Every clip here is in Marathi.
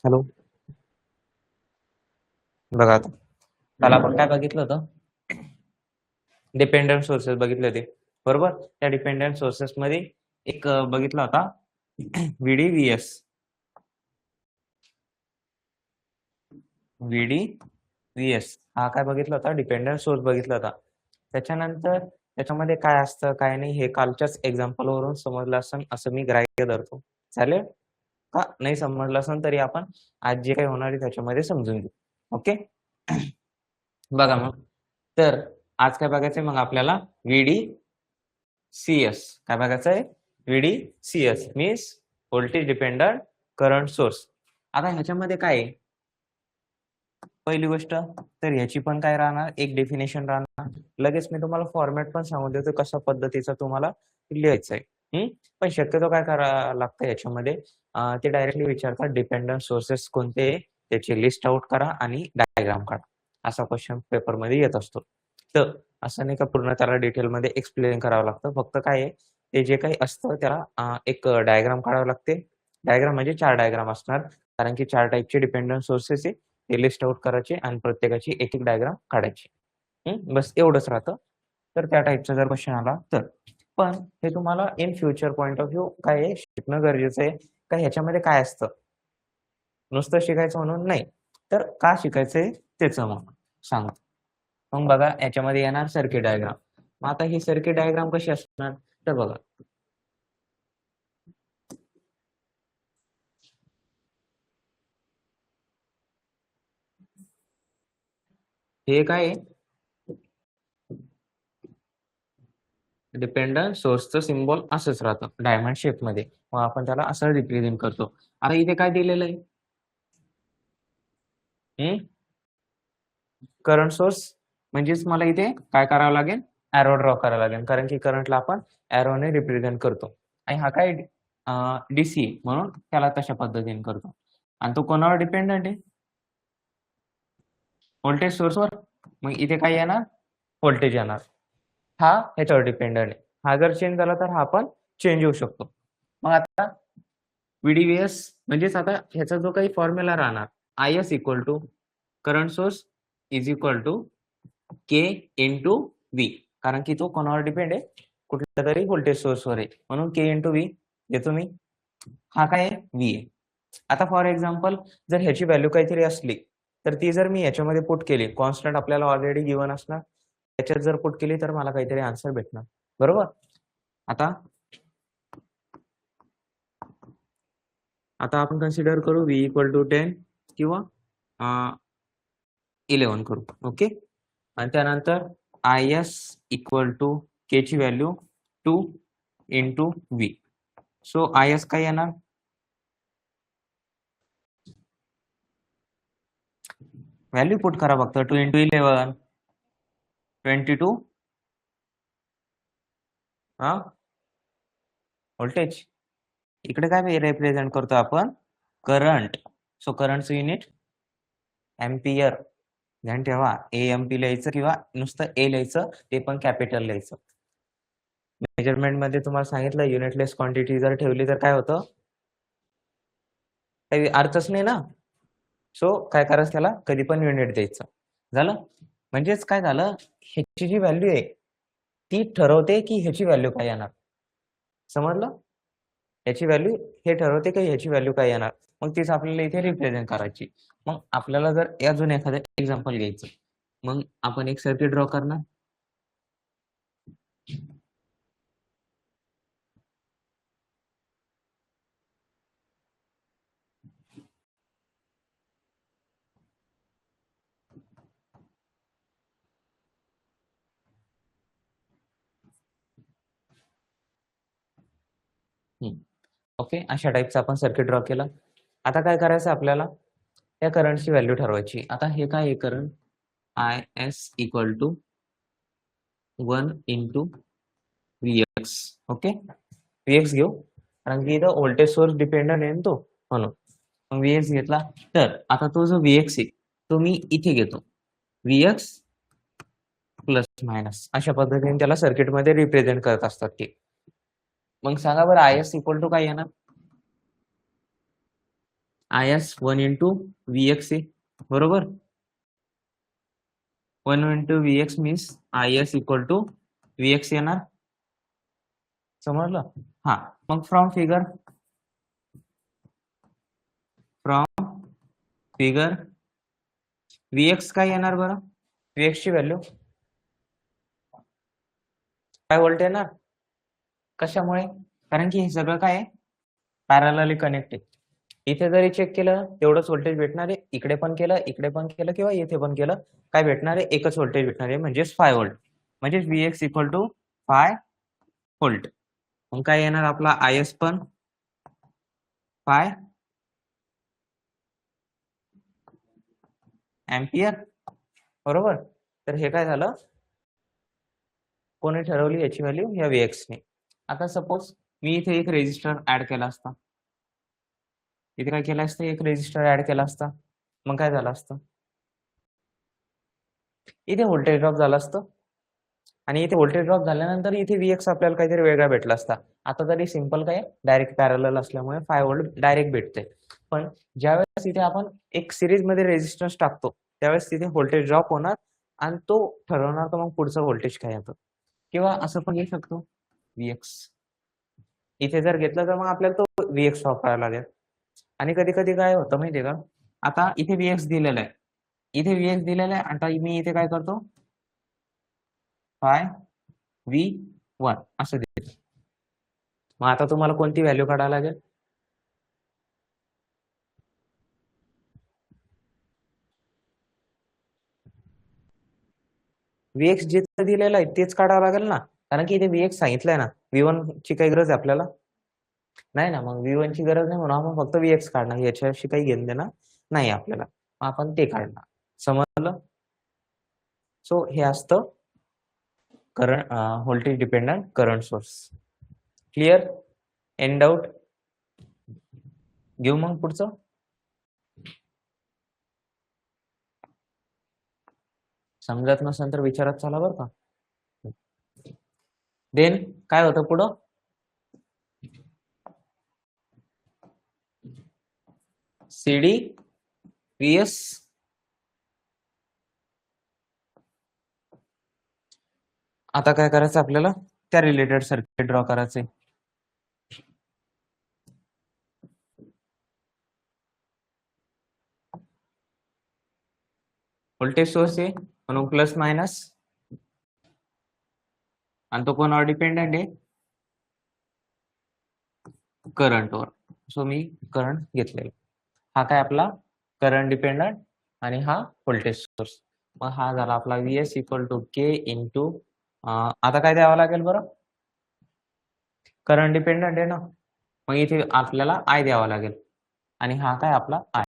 हॅलो. बघा आता काल आपण काय बघितलं होतं, डिपेंडंट सोर्सेस बघितले होते बरोबर. त्या डिपेंडंट सोर्सेस मध्ये एक बघितला होता व्हीडीव्हीएस. हा काय बघितला होता, डिपेंडंट सोर्स बघितला होता. त्याच्यानंतर त्याच्यामध्ये काय असतं काय नाही हे कालच्याच एक्झाम्पल वरून समजलं असेल असं मी ग्राह्य धरतो. चालेल का? नाही समजलं असेल तरी आपण आज जे काही होणार आहे त्याच्यामध्ये समजून घेऊ. ओके. बघा मग, तर आज काय बघायचंय मग आपल्याला, व्हीडीसीएस. काय बघायचंय? VDCS means voltage dependent current source. आता ह्याच्यामध्ये काय आहे, पहिली गोष्ट तर ह्याची पण काय राहणार, एक डेफिनेशन राहणार. लगेच मी तुम्हाला फॉर्मॅट पण सांगून देतो कशा पद्धतीचा तुम्हाला लिहायचं आहे. पण शक्यतो काय करावं लागतं याच्यामध्ये, ते डायरेक्टली विचारतात डिपेंडंट सोर्सेस कोणते, त्याची लिस्ट आउट करा आणि डायग्राम काढा, असा क्वेश्चन पेपरमध्ये येत असतो. तर असं नाही का पूर्ण त्याला डिटेलमध्ये एक्सप्लेन करावं लागतं. फक्त काय आहे, ते जे काही असतं त्याला एक डायग्राम काढावं लागते. डायग्राम म्हणजे 4 डायग्राम असणार, कारण की 4 टाइपचे डिपेंडंट सोर्सेस आहे. ते लिस्ट आउट करायचे आणि प्रत्येकाची एक-एक डायग्राम काढायची. बस एवढंच राहतं. तर त्या टाइपचा जर क्वेश्चन आला तर. पण हे तुम्हाला in future point of view काय आहे, शिकणं गरजेचं आहे. का ह्याच्यामध्ये काय असतं? नुसतं शिकायचं म्हणून नाही. तर का शिकायचंय त्याचं मग सांगतो. मग बघा याच्यामध्ये येणार सर्किट डायग्राम. मग आता ही सर्किट डायग्राम कशी असणार? तर बघा. हे काय आहे? डिपेंडंट सोर्सचं सिम्बॉल असंच राहतं डायमंड शेपमध्ये. मग आपण त्याला असं रिप्रेझेंट करतो. आता इथे काय दिलेलं आहे? Current source. म्हणजेच मला इथे काय करावं लागेल? एरो ड्रॉ करावं लागेल. कारण की करंटला आपण एरोने रिप्रेझेंट करतो. आणि हा काय डीसी म्हणून त्याला तशा पद्धतीने करतो. आणि तो कोणावर डिपेंडंट आहे? व्होल्टेज सोर्सवर. मग इथे काय येणार? व्होल्टेज येणार. हा ह्याच्यावर डिपेंडंट आहे. हा जर चेंज झाला तर हा पण चेंज होऊ शकतो. मग आता व्हीडीव्हीएस म्हणजेच आता ह्याचा जो काही फॉर्म्युला राहणार, IS equal to current source is equal to K into V. कारण की तो कोणावर डिपेंड आहे? कुठल्या तरी व्होल्टेज सोर्सवर आहे. म्हणून के इंटू व्ही देतो मी. हा काय आहे? व्ही आहे. आता फॉर एक्झाम्पल जर ह्याची व्हॅल्यू काहीतरी असली, तर ती जर मी ह्याच्यामध्ये पुट केली, कॉन्स्टंट आपल्याला ऑलरेडी गिव्हन असणार. त्याच्यात जर पुट केली तर मला काहीतरी आन्सर भेटणार. बरोबर? आता आपण कन्सिडर करू व्ही इक्वल टू 10 किंवा 11 करू. ओके. आणि त्यानंतर IS इक्वल टू के ची value 2 into V. So IS काय येणार? व्हॅल्यू पुट करा फक्त. 2 इंटू 11 22 व्होल्टेज. इकडे काय रिप्रेझेंट करतो आपण? करंट. सो करंटचं युनिट एम्पियर. ध्यान ठेवा, एएमपी लिहायचं किंवा नुसतं ए लिहायचं, ते पण कॅपिटल लिहायचं. मेजरमेंट मध्ये तुम्हाला सांगितलं युनिटलेस क्वांटिटी जर ठेवली तर काय होतं? काही अर्थच नाही ना. सो काय करायचं, त्याला कधी पण युनिट द्यायचं. झालं. म्हणजेच काय झालं, ह्याची जी व्हॅल्यू आहे ती ठरवते की ह्याची व्हॅल्यू काय येणार. समजलं? ह्याची व्हॅल्यू हे ठरवते की ह्याची व्हॅल्यू काय येणार. मग तीच आपल्याला इथे रिप्रेझेंट करायची. मग आपल्याला जर अजून एखादं एक्झाम्पल घ्यायचं, मग आपण एक सर्किट ड्रॉ करणार. ओके. अशा टाईपचा आपण सर्किट ड्रॉ केला. आता काय करायचं आपल्याला? त्या करंटची व्हॅल्यू ठरवायची. आता हे काय आहे current? IS equal to 1 into VX. Okay. VX घेऊ, कारण की इथं व्होल्टेज सोर्स डिपेंडंट आहे ना तो, म्हणून. मग VX घेतला. तर आता तो जो VX आहे तो मी इथे घेतो. VX प्लस मायनस अशा पद्धतीने त्याला सर्किटमध्ये रिप्रेझेंट करत असतात ते. मग सांगा बरं IS इक्वल टू काय येणार? IS 1 इंटू VX आहे, बरोबर. 1 into VX means IS equal to VX येणार, समजलं. हा, मग फ्रॉम फिगर VX काय येणार बरं, VX ची व्हॅल्यू 5 व्होल्ट येणार. कशामुळे? कारण की हे सगळं काय आहे, पॅरलली कनेक्टेड. इथे जरी चेक केलं तेवढंच व्होल्टेज भेटणार आहे, इकडे पण केलं, इकडे पण केलं किंवा इथे पण केलं, काय भेटणार आहे, एकच व्होल्टेज भेटणार आहे, म्हणजेच 5 व्होल्ट. म्हणजे VX इक्वल टू 5 व्होल्ट. मग काय येणार आपला IS पण 5 एम्पियर, बरोबर. तर हे काय झालं, कोणी ठरवली याची व्हॅल्यू, या VX ने. आता सपोज मी इथे एक रेजिस्टर ऍड केला असता, इथे काय केलं असतं, एक रेजिस्टर ऍड केला असता, मग काय झालं असतं, इथे व्होल्टेज ड्रॉप झालं असतं, आणि इथे व्होल्टेज ड्रॉप झाल्यानंतर इथे VX आपल्याला काहीतरी वेगळा भेटला असता. आता तरी सिंपल काय, डायरेक्ट पॅरलल असल्यामुळे 5 व्होल्ट डायरेक्ट भेटते. पण ज्यावेळेस इथे आपण एक सिरीज मध्ये रेजिस्टन्स टाकतो, त्यावेळेस तिथे व्होल्टेज ड्रॉप होणार आणि तो ठरवणार तर मग पुढचं व्होल्टेज काय येतं. किंवा असं पण घेऊ शकतो, VX इथे जर घेतलं तर मग आपल्याला तो VX वापरायला लागेल. आणि कधी कधी काय होतं माहितीये का, आता इथे VX दिलेला आहे, इथे VX दिलेला आहे, आता मी इथे काय करतो, 5V1 असं देतो. मग आता तुम्हाला कोणती व्हॅल्यू काढायला लागेल, VX जिथं दिलेलं आहे तेच काढावं लागेल ना, कारण की इथे VX सांगितलंय ना, V1 ची काही गरज आहे आपल्याला नाही ना, मग V1 ची गरज नाही म्हणून आपण फक्त VX काढणार, याच्याशी काही घेणं देणं नाही आपल्याला, आपण ते काढणार, समजलं. सो हे असतं current voltage dependent current source. Clear, any doubt, घेऊ मग पुढचं. समजत नसेल तर विचारात चला बरं का. देन काय होतं पुढं, CD VS आता काय करायचं आपल्याला, त्या रिलेटेड सर्किट ड्रॉ करायचे. व्होल्टेज सोर्स आहे म्हणून प्लस मायनस, आणि तो कोणावर डिपेंडेंट आहे, करंटवर. सो मी करंट घेतलेला, हा काय आपला करंट डिपेंडंट आणि हा व्होल्टेज सोर्स. मग हा झाला आपला VS equal to K into, आता काय द्यावं लागेल बरं, करंट डिपेंडंट आहे ना, मग इथे आपल्याला I द्यावा लागेल, आणि हा काय आपला I.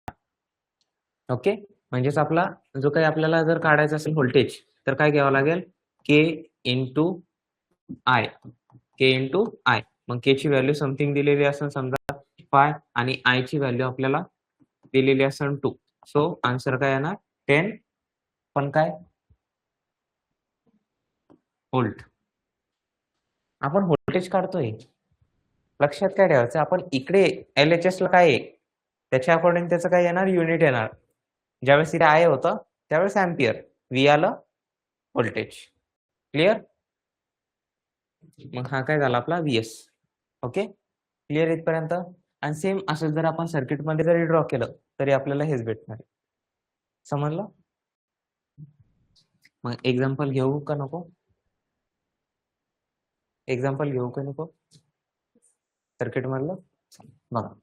ओके, म्हणजेच आपला जो काही आपल्याला जर काढायचा असेल व्होल्टेज, तर काय घ्यावं लागेल, K into I, K into I. मग K ची व्हॅल्यू समथिंग दिलेली असेल समजा 5, आणि I ची व्हॅल्यू आपल्याला दिलेली असेल 2. सो आन्सर काय येणार 10, पण काय व्होल्ट. आपण व्होल्टेज काढतोय, लक्षात काय ठेवायचं, आपण इकडे LHS ला काय आहे त्याच्या अकॉर्डिंग त्याचं काय येणार, युनिट येणार. ज्यावेळेस इथे I होतं त्यावेळेस अँपियर, V आलं व्होल्टेज. क्लिअर, मग हा काय झाला आपला VS. ओके, क्लिअर इथपर्यंत. आणि सेम असं जर आपण सर्किट मध्ये जरी ड्रॉ केलं तरी आपल्याला हेच भेटणार आहे, समजलं. मग एक्झाम्पल घेऊ का नको, एक्झाम्पल घेऊ का नको सर्किट मधलं, बघा.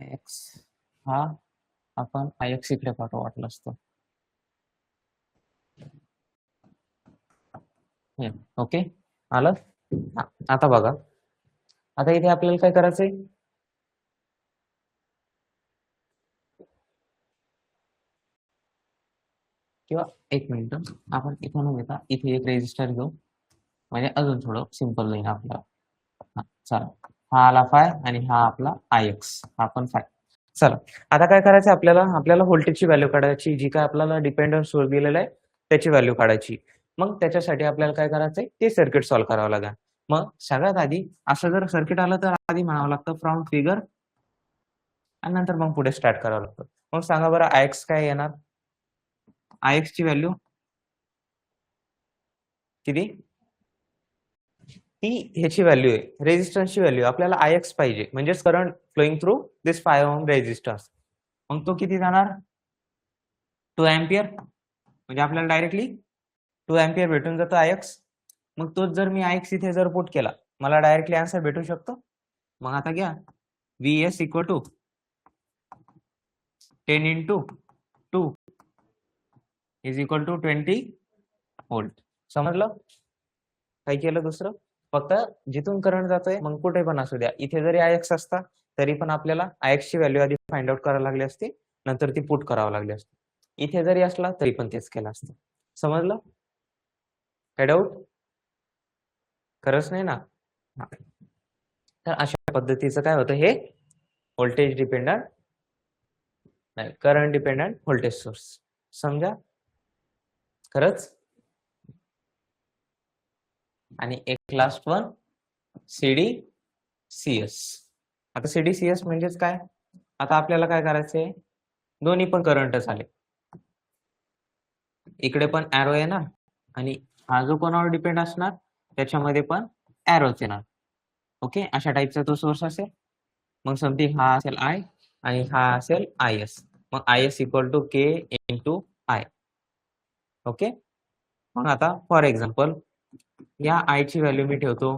IX हा आपण IX इकडे पाठवू वाटलं असतं. ओके, आलं. आता बघा, आता इथे आपल्याला काय करायचंय, किंवा एक मिनिट आपण इथं न घेता इथे एक रेजिस्टर घेऊ, म्हणजे अजून थोडं सिंपल होईल आपल्याला. हा चला, हा आला 5 आणि हा आपला ix, हा पण 5. चला, आता काय करायचं आपल्याला, आपल्याला व्होल्टेजची व्हॅल्यू काढायची, जी काय आपल्याला डिपेंडंट सोर्स दिलेला आहे त्याची व्हॅल्यू काढायची. मग त्याच्यासाठी आपल्याला काय करायचंय, ते सर्किट सॉल्व्ह करावं लागेल. मग सगळ्यात आधी असं जर सर्किट आलं तर आधी म्हणावं लागतं फ्रॉम फिगर आणि नंतर मग पुढे स्टार्ट करावं लागतं. मग सांगा बरं ix काय येणार? ix ची व्हॅल्यू किती? ती ह्याची व्हॅल्यू आहे, रेझिस्टन्सची व्हॅल्यू. आपल्याला ix पाहिजे, म्हणजेच करंट फ्लोइंग थ्रू दिस 5 ओहम रेझिस्टन्स. मग तो किती जाणार? 2 अँपिअर. म्हणजे आपल्याला डायरेक्टली 2 अँपिअर भेटून जातो ix. मग तोच जर मी ix इथे जर पुट केला, मला डायरेक्टली आन्सर भेटू शकतो. मग आता घ्या, Vs equal to 10 into 2 is equal to 20 volt. समजलं? काय केलं दुसरं? फक्त जिथून करंट जातोय, मग कुठे पण असू द्या, इथे जरी ix असता तरी पण आपल्याला ix ची व्हॅल्यू आधी फाइंड आउट करावी लागली असती, नंतर ती पुट करावी लागली असती. इथे जरी असला तरी पण तेच केलं असतं. समजलं? काय डाऊट? खरंच नाही ना? हा. तर अशा पद्धतीचं काय होतं, हे व्होल्टेज डिपेंडंट नाही, करंट डिपेंडंट व्होल्टेज सोर्स. समजा? खरंच? आणि एक लास्ट वन, CDCS. आता CDCS म्हणजेच काय? आता आपल्याला काय करायचंय, दोन्ही पण करंटच आले. इकडे पण एरो येणार आणि हा जो कोणावर डिपेंड असणार त्याच्यामध्ये पण एरोच येणार. ओके, अशा टाईपचा तो सोर्स असेल. मग समथिंग हा असेल I आणि हा असेल IS. मग IS equal to K into I. Okay. मग आता फॉर एक्झाम्पल या I ची व्हॅल्यू मी ठेवतो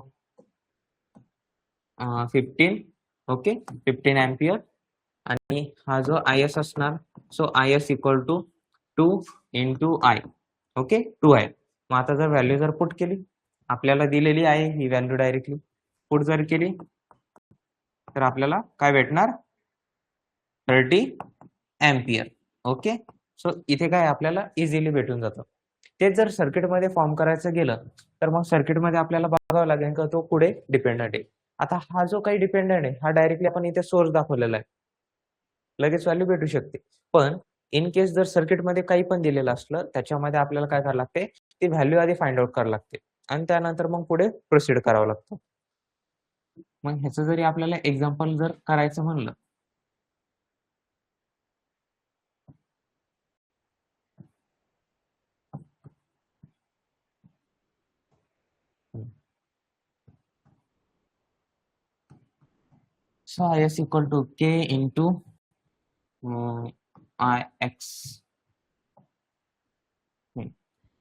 15. Okay, 15 ampere. आणि हा जो IS असणार, so IS equal to 2 into I. Okay, 2I. मग आता जर व्हॅल्यू जर पुट केली, आपल्याला दिलेली आहे ही व्हॅल्यू, डायरेक्टली पुट जर केली तर आपल्याला काय भेटणार? 30 अँपिअर. ओके, सो इथे काय आपल्याला इझिली भेटून जातं. ते जर सर्किटमध्ये फॉर्म करायचं गेलं तर मग सर्किटमध्ये आपल्याला बघावं लागेल का तो पुढे डिपेंडंट आहे. आता हा जो काही डिपेंडंट आहे, हा डायरेक्टली आपण इथे सोर्स दाखवलेला आहे, लगेच व्हॅल्यू भेटू शकते. पण इन केस जर सर्किटमध्ये काही पण दिलेलं असलं, त्याच्यामध्ये आपल्याला काय करावं लागते, ती व्हॅल्यू आधी फाइंड आउट करावी लागते आणि त्यानंतर मग पुढे प्रोसीड करावं लागतं. मग ह्याचं जरी आपल्याला एक्झाम्पल जर करायचं म्हणलं, so IS equal to K into IX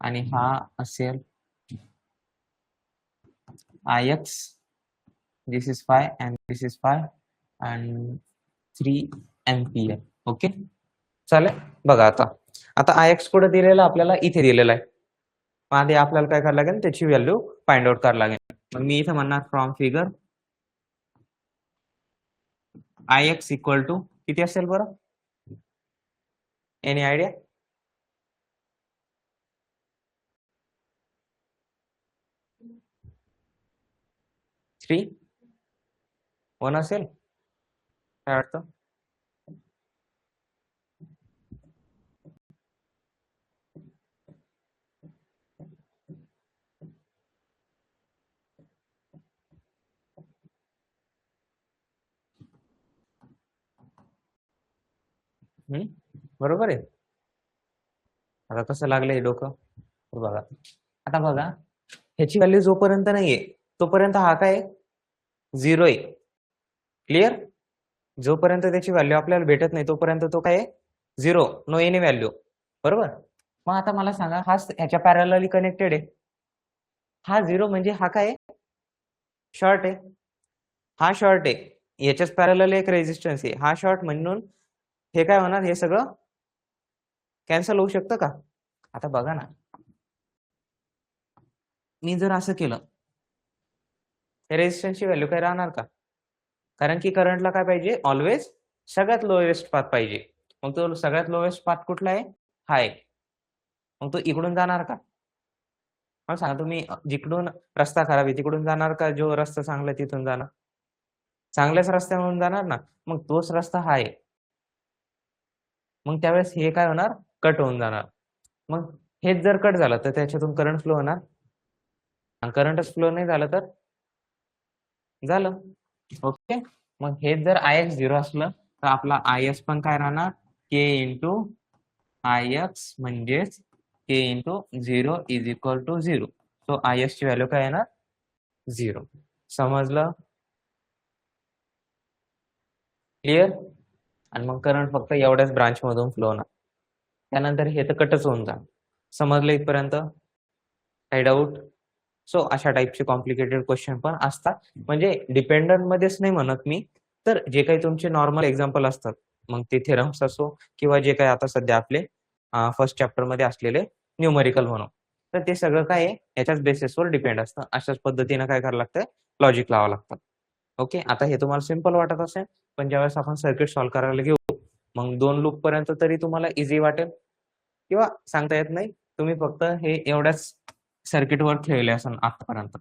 आणि हा असेल IX, this is 5 and this is 5 and 3 ampere. Okay, चालेल. बघा आता IX कुठे दिलेला आपल्याला, इथे दिलेला आहे. आधी आपल्याला काय करावं लागेल, त्याची व्हॅल्यू फाइंड आउट करावं लागेल. मग मी इथे म्हणणार from figure IX equal to किती असेल बरं? Any idea? 3 1 असेल, काय वाटतं? बरोबर आहे. आता कसं लागलंय डोकं? बघा, आता बघा, ह्याची व्हॅल्यू जोपर्यंत नाहीये तोपर्यंत हा काय 0 आहे. क्लिअर? जोपर्यंत त्याची व्हॅल्यू आपल्याला भेटत नाही तोपर्यंत तो काय 0, नो एनी व्हॅल्यू. बरोबर? मग आता मला सांगा, हा ह्याच्या पॅरलली कनेक्टेड आहे. हा 0 म्हणजे हा काय शॉर्ट आहे. हा शॉर्ट आहे, याच्याच पॅरलल एक रेझिस्टन्स आहे, हा शॉर्ट, म्हणून हे काय होणार, हे सगळं कॅन्सल होऊ शकतं का? आता बघा ना, मी जर असं केलं, रेझिस्टन्सची व्हॅल्यू काय राहणार का? कारण की करंटला काय पाहिजे, ऑलवेज सगळ्यात लोएस्ट पाथ पाहिजे. मग तो सगळ्यात लोएस्ट पाथ कुठला आहे? हा आहे. मग तो इकडून जाणार का? मला सांगा तुम्ही जिकडून रस्ता खराब आहे तिकडून जाणार का जो रस्ता चांगला आहे तिथून जाणार? चांगल्याच रस्त्यावरून जाणार ना. मग तोच रस्ता हा आहे. मग त्यावेळेस हे काय होणार? कट होऊन जाणार. मग हेच जर कट झालं तर त्याच्यातून करंट फ्लो होणार. आणि करंटच फ्लो नाही झालं तर? झालं. ओके. मग हेच जर Ix 0 असलं तर आपला Is पण काय राहणार? K इंटू Ix म्हणजेच K into 0 is equal to 0. So Is ची व्हॅल्यू काय येणार? 0. समजलं? क्लिअर? आणि मग करंट फक्त एवढ्याच ब्रांचमधून फ्लो होणार. त्यानंतर हे तर कटच होऊन जाणार. समजलं इथपर्यंत? काही डाऊट? सो अशा टाइपचे कॉम्प्लिकेटेड क्वेश्चन पण असतात. म्हणजे डिपेंडंट मध्येच नाही म्हणत मी, तर जे काही तुमचे नॉर्मल एक्झाम्पल असतात, मग ते थेरम्स असो किंवा जे काही आता सध्या आपले फर्स्ट चॅप्टरमध्ये असलेले न्यूमरिकल म्हणू. तर ते सगळं काय आहे याच्याच बेसिसवर डिपेंड असतं. अशाच पद्धतीनं काय करावं लागतं? लॉजिक लावावं लागतं. ओके. आता हे तुम्हाला सिंपल वाटत असेल, पण ज्यावेळेस आपण सर्किट सॉल्व्ह करायला घेऊ, मग 2 लूप पर्यंत तरी तुम्हाला इझी वाटेल किंवा सांगता येत नाही. तुम्ही फक्त हे एवढ्याच सर्किटवर खेळले असाल आतापर्यंत.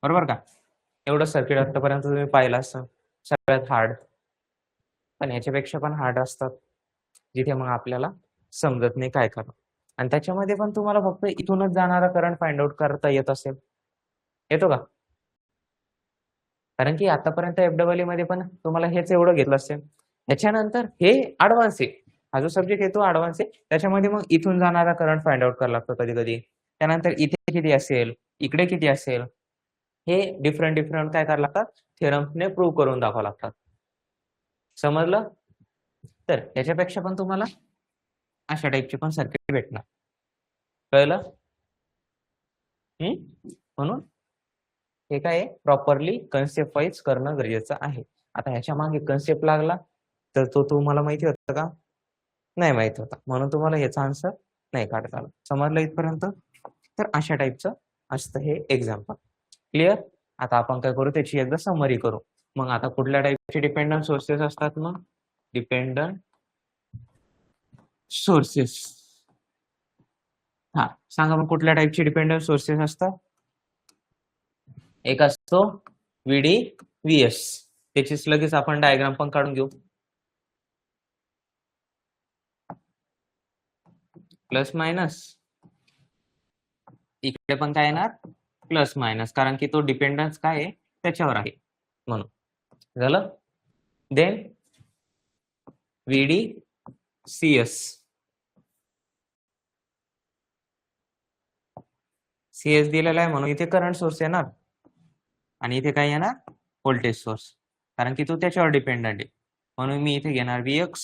बरोबर का? एवढं सर्किट आतापर्यंत तुम्ही पाहिलं असेल. सगळ्यात हार्ड. पण याच्यापेक्षा पण हार्ड असतात. जिथे मग आपल्याला समजत नाही काय करावं. आणि त्याच्यामध्ये पण तुम्हाला फक्त इथूनच जाणारा करंट फाइंड आउट करता येत असेल. येतो का? कारण की आतापर्यंत एफ-डबल-ई मध्ये पण तुम्हाला हेच एवढं घेतलं असेल. त्याच्यानंतर हे ॲडव्हान्स आहे. हा जो सब्जेक्ट आहे तो ॲडव्हान्स आहे. त्याच्यामध्ये मग इथून जाणारा करंट फाइंड आउट करावा लागतो कधी-कधी. त्यानंतर इथे किती असेल, इकडे किती असेल, हे डिफरंट काय करावं लागतात? थेरम्सने प्रूव्ह करून दाखवावं लागतात. समजलं? तर याच्यापेक्षा पण तुम्हाला अशा टाइपचे पण सर्किट भेटणार. कळलं? म्हणून हे काय आहे प्रॉपरली कन्सेप्ट वाईज करणं गरजेचं आहे. आता ह्याच्या मागे कन्सेप्ट लागला तर तो तुम्हाला माहिती होता का? नाही माहिती होता. म्हणून तुम्हाला ह्याचा आन्सर नाही काढता आला. समजलं इथपर्यंत? तर अशा टाइपचं असतं हे एक्झाम्पल. क्लिअर? आता आपण काय करू त्याची एकदा समरी करू. मग आता कुठल्या टाइपचे डिपेंडंट सोर्सेस असतात मग? Dependent sources. हां, सांगा मग कुठल्या टाइपचे डिपेंडंट सोर्सेस असतात? एक असतो व्हीडी, व्हीएस. त्याचीच लगेच आपण डायग्राम पण काढून घेऊ. Plus minus. इकडे पण काय येणार? Plus minus. कारण की तो डिपेंडन्स काय आहे त्याच्यावर आहे म्हणून. झालं? देन व्हीडी, सीएस. सीएस दिलेला आहे म्हणून इथे करंट सोर्स येणार आणि इथे काय येणार? Voltage source. कारण की तो त्याच्यावर डिपेंडंट आहे. म्हणून मी इथे घेणार Vx,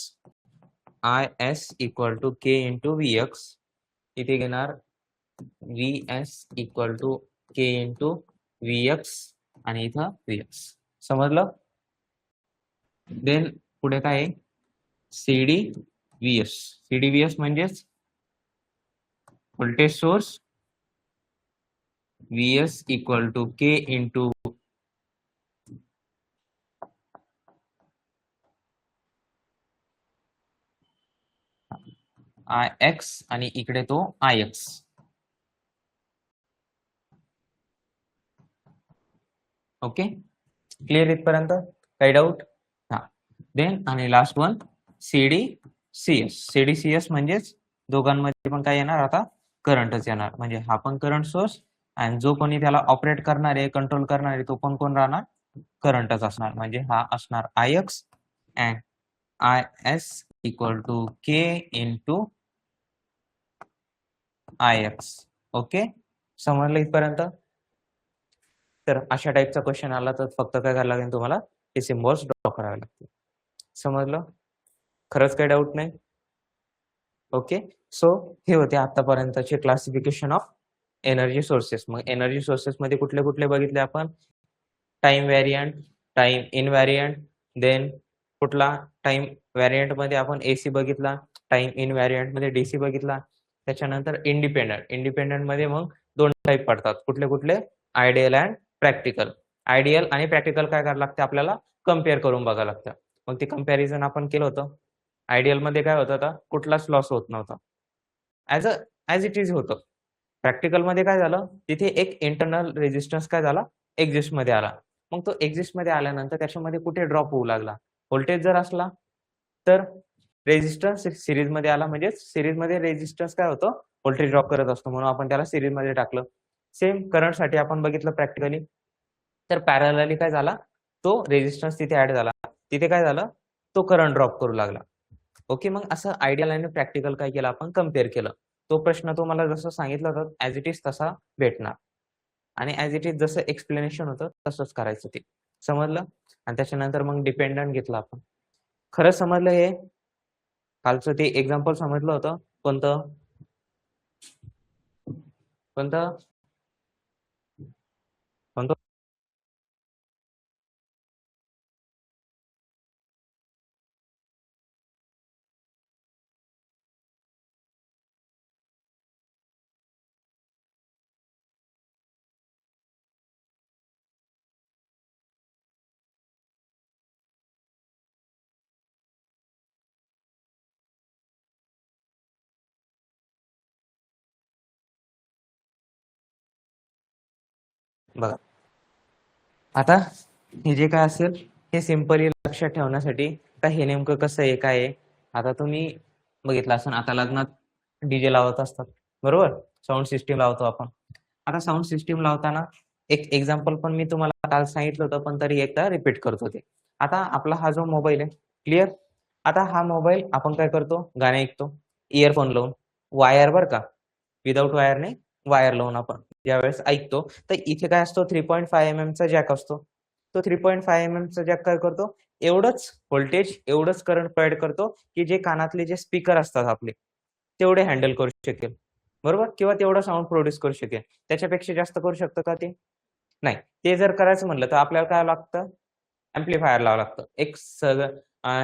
Is equal to K into Vx. इथे घेणार Vs equal to K into Vx आणि इथं Vx. समजलं? देन पुढे काय आहे? CD Vs. CD Vs म्हणजेच voltage source Vs equal to K into Ix आणि इकडे तो Ix. ओके. क्लिअर इथपर्यंत? काही डाऊट? हा. देन आणि last one CD CS. CD CS म्हणजेच दोघांमध्ये पण काय येणार आता? करंटच येणार. म्हणजे हा पण करंट सोर्स आणि जो कोणी त्याला ऑपरेट करणार आहे, कंट्रोल करणार आहे तो पण कोण राहणार? करंटच असणार. म्हणजे हा असणार Ix and Is equal to K into Ix. Okay. समजलं इथपर्यंत? तर अशा टाइपचा क्वेश्चन आला तर फक्त काय करावं लागेल तुम्हाला? हे सिम्बॉल्स ड्रॉ करावे लागतील. समजलं? खरंच काही डाऊट नाही? ओके. सो हे होते आतापर्यंतचे क्लासिफिकेशन ऑफ एनर्जी सोर्सेस. मग एनर्जी सोर्सेस मध्ये कुठले कुठले बघितले आपण? टाइम व्हॅरियंट, टाइम इनव्हॅरियंट, देन कुठला टाइम व्हॅरियंट मध्ये आपण एसी बघितला, टाइम इनव्हॅरियंट मध्ये डीसी बघितला. त्याच्यानंतर इंडिपेंडंट. इंडिपेंडंट मध्ये मग 2 टाइप पडतात. कुठले कुठले? Ideal and practical. आयडियल आणि प्रॅक्टिकल काय करावं लागते आपल्याला कम्पेअर करून बघावं लागतं. मग ते कंपॅरिझन आपण केलं होतं. आयडियल मध्ये काय होत होता कुठलाच लॉस होत नव्हता. ॲज इट इज होतं. प्रॅक्टिकल मध्ये काय झालं तिथे एक इंटरनल रेझिस्टन्स काय झाला एक्झिस्ट मध्ये आला. मग तो एक्झिस्ट मध्ये आल्यानंतर त्याच्यामध्ये कुठे ड्रॉप होऊ लागला. व्होल्टेज जर असला तर रेझिस्टन्स सिरीज मध्ये आला म्हणजे सिरीज मध्ये रेझिस्टन्स काय होतं व्होल्टेज ड्रॉप करत असतो म्हणून आपण त्याला सिरीज मध्ये टाकलं. सेम करंट साठी आपण बघितलं प्रॅक्टिकली तर पॅरलली काय झाला तो रेझिस्टन्स तिथे ऍड झाला. तिथे काय झालं तो करंट ड्रॉप करू लागला. ओके मग असं आयडियल आणि प्रॅक्टिकल काय केलं आपण कम्पेअर केलं. तो प्रश्न तुम्हाला जसं सांगितलं होतं ॲज इट इज तसा भेटणार आणि ॲज इट इज जसं एक्सप्लेनेशन होतं तसंच करायचं ते समजलं. आणि त्याच्यानंतर मग डिपेंडंट घेतलं आपण. खरं समजलं हे कालचं ते एक्झाम्पल समजलं होतं कोणतं कोणतं कोणतं बघा आता हे जे काय असेल हे सिंपली लक्षात ठेवण्यासाठी का हे नेमकं कसं आहे काय आहे. आता तुम्ही बघितलं असं आता लग्नात डीजे लावत असतात बरोबर साऊंड सिस्टीम लावतो आपण. आता साऊंड सिस्टीम लावताना एक एक्झाम्पल पण मी तुम्हाला काल सांगितलं होतं पण तरी एकदा रिपीट करतो ते. आता आपला हा जो मोबाईल आहे क्लिअर. आता हा मोबाईल आपण काय करतो गाणे ऐकतो इयरफोन लावून वायर बर का विदाऊट वायर नाही वायर लावून आपण ज्यावेळेस ऐकतो तर इथे काय असतो 3.5 mm चा जॅक असतो. तो 3.5 mm चा जॅक काय करतो एवढंच व्होल्टेज एवढंच करंट प्रोव्हाइड करतो की जे कानातले जे स्पीकर असतात आपले तेवढे हँडल करू शकेल बरोबर किंवा तेवढं साऊंड प्रोड्यूस करू शकेल. त्याच्यापेक्षा जास्त करू शकतं का ते नाही. ते जर करायचं म्हणलं तर आपल्याला काय लागतं ऍम्प्लिफायर लावावं लागतं. एक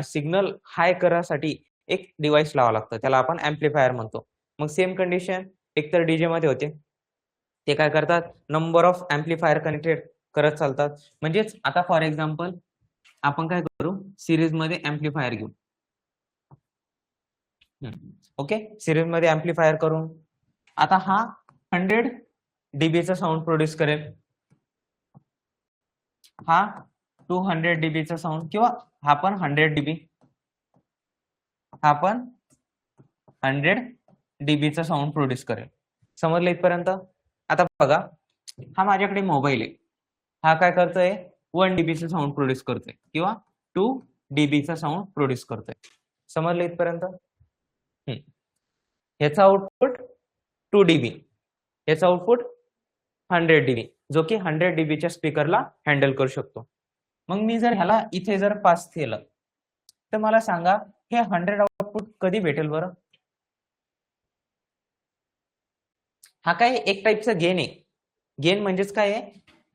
सिग्नल हाय करायसाठी एक डिव्हाइस लावावं लागतं त्याला आपण ऍम्प्लिफायर म्हणतो. मग सेम कंडिशन एकतर डीजे मध्ये होते. ते काय करतात नंबर ऑफ ऍम्प्लिफायर कनेक्टेड करत चालतात. म्हणजेच आता फॉर एक्झाम्पल आपण काय करू सिरीज मध्ये ऍम्प्लिफायर घेऊ. ओके सिरीज मध्ये ऍम्प्लिफायर करून आता हा 100 डीबीचा साऊंड प्रोड्यूस करेल. हा 200 डीबीचा साऊंड किंवा हा पण 100 डीबी हा पण 100 डीबीचा साऊंड प्रोड्यूस करेल. समजलं इथपर्यंत. आता बघा हा माझ्याकडे मोबाईल आहे. हा काय करतोय 1 डीबीचा साऊंड प्रोड्यूस करतोय किंवा 2 डीबीचा साऊंड प्रोड्यूस करतोय. समजलं इथपर्यंत. ह्याचा आउटपुट 2 डीबी ह्याचा आउटपुट 100 डीबी जो की 100 डीबीच्या स्पीकरला हँडल करू शकतो. मग मी जर ह्याला इथे जर पास केलं तर मला सांगा हे 100 आउटपुट कधी भेटेल बरं. हा काय एक टाईपचा गेन आहे. गेन म्हणजेच काय आहे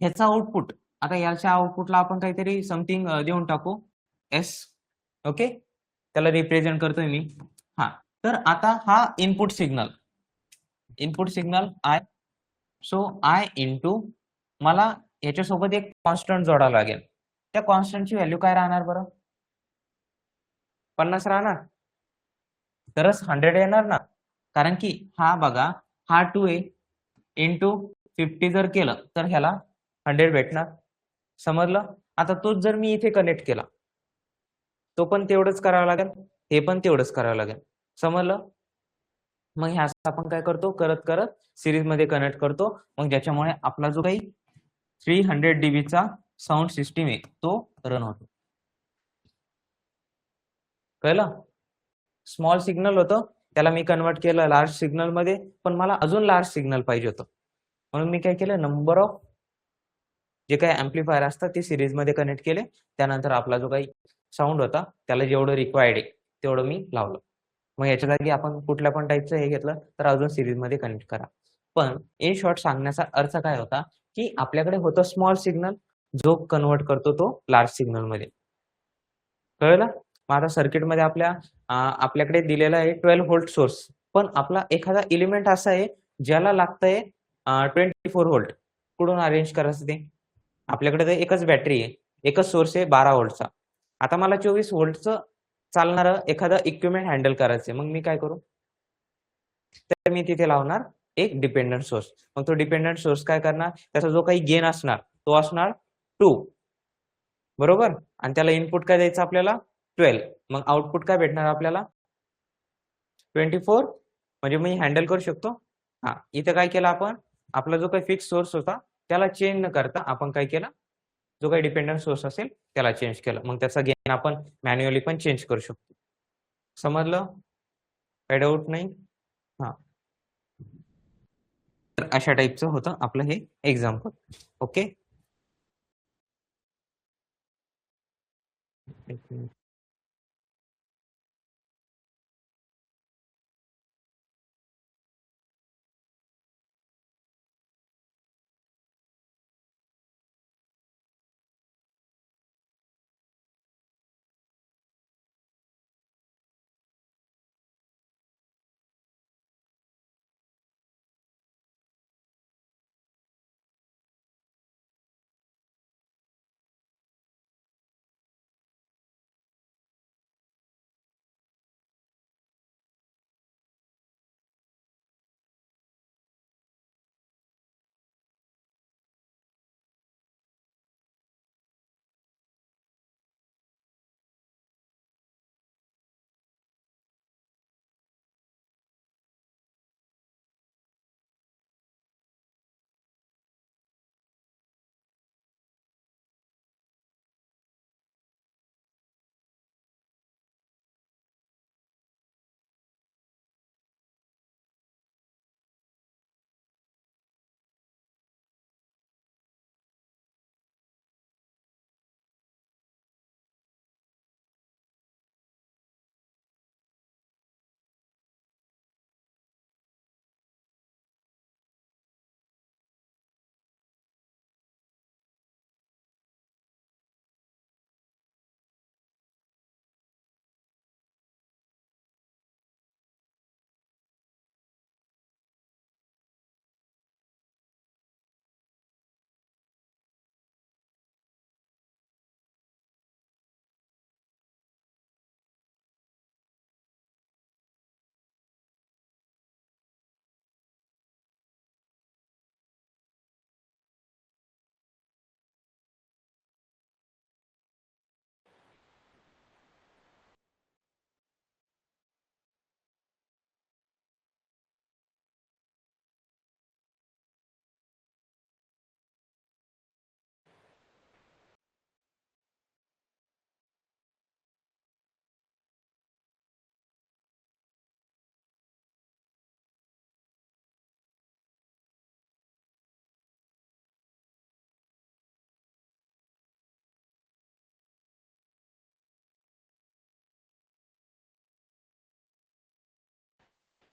ह्याचा आउटपुट. आता याच्या आउटपुटला आपण काहीतरी समथिंग देऊन टाकू एस. ओके त्याला रिप्रेझेंट करतोय मी. हा तर आता हा input signal I. So I into मला याच्यासोबत एक कॉन्स्टंट जोडावं लागेल. त्या कॉन्स्टंटची व्हॅल्यू काय राहणार बरं 50 राहणार तरच 100 येणार ना. कारण की हा बघा हा 2 आहे इंटू 50 जर केलं तर ह्याला 100 भेटणार. समजलं. आता तोच जर मी इथे कनेक्ट केला तो पण तेवढंच करावं लागेल हे पण तेवढंच करावं लागेल. समजलं. मग ह्याच आपण काय करतो करत करत सिरीज मध्ये कनेक्ट करतो. मग ज्याच्यामुळे आपला जो काही 300 डीबीचा साऊंड सिस्टीम आहे तो रन होतो. कळलं. स्मॉल सिग्नल होतं त्याला मी कन्वर्ट केलं लार्ज सिग्नल मध्ये पण मला अजून लार्ज सिग्नल पाहिजे होतं म्हणून मी काय केलं नंबर ऑफ जे काही ऍम्प्लिफायर असतात ते सिरीज मध्ये कनेक्ट केले. त्यानंतर आपला जो काही साऊंड होता त्याला जेवढं रिक्वायर्ड आहे तेवढं मी लावलं. मग याच्या जागी आपण कुठल्या पण टाईपचं हे घेतलं तर अजून सिरीज मध्ये कनेक्ट करा. पण इन शॉर्ट सांगण्याचा अर्थ काय होता की आपल्याकडे होतं स्मॉल सिग्नल जो कन्वर्ट करतो तो लार्ज सिग्नल मध्ये. कळलं. मग आता सर्किटमध्ये आपल्याकडे दिलेला आहे 12 व्होल्ट सोर्स पण आपला एखादा एलिमेंट असा आहे ज्याला लागतंय 24 व्होल्ट कुठून अरेंज करायचं ते? आपल्याकडे तर एकच बॅटरी आहे, एकच सोर्स आहे 12 व्होल्टचा. आता मला 24 व्होल्टचं चालणारं एखादं इक्विपमेंट हँडल करायचंय. मग मी काय करू? तर मी तिथे लावणार एक डिपेंडंट सोर्स. मग तो डिपेंडंट सोर्स काय करणार? त्याचा जो काही गेन असणार तो असणार 2 बरोबर? आणि त्याला इनपुट काय द्यायचं आपल्याला? 12. मग आउटपुट काय भेटणार आपल्याला? 24 म्हणजे मी हँडल करू शकतो. हां, इथं काय केलं आपण? आपला जो काही फिक्स सोर्स होता त्याला चेंज न करता आपण काय केलं? जो काही डिपेंडंट सोर्स असेल त्याला चेंज केलं. मग त्याचा गेन आपण मॅन्युअली पण चेंज करू शकतो. समजलं? काही डाऊट नाही? हां. तर अशा टाइपचं होतं आपलं हे एक्झाम्पल. ओके.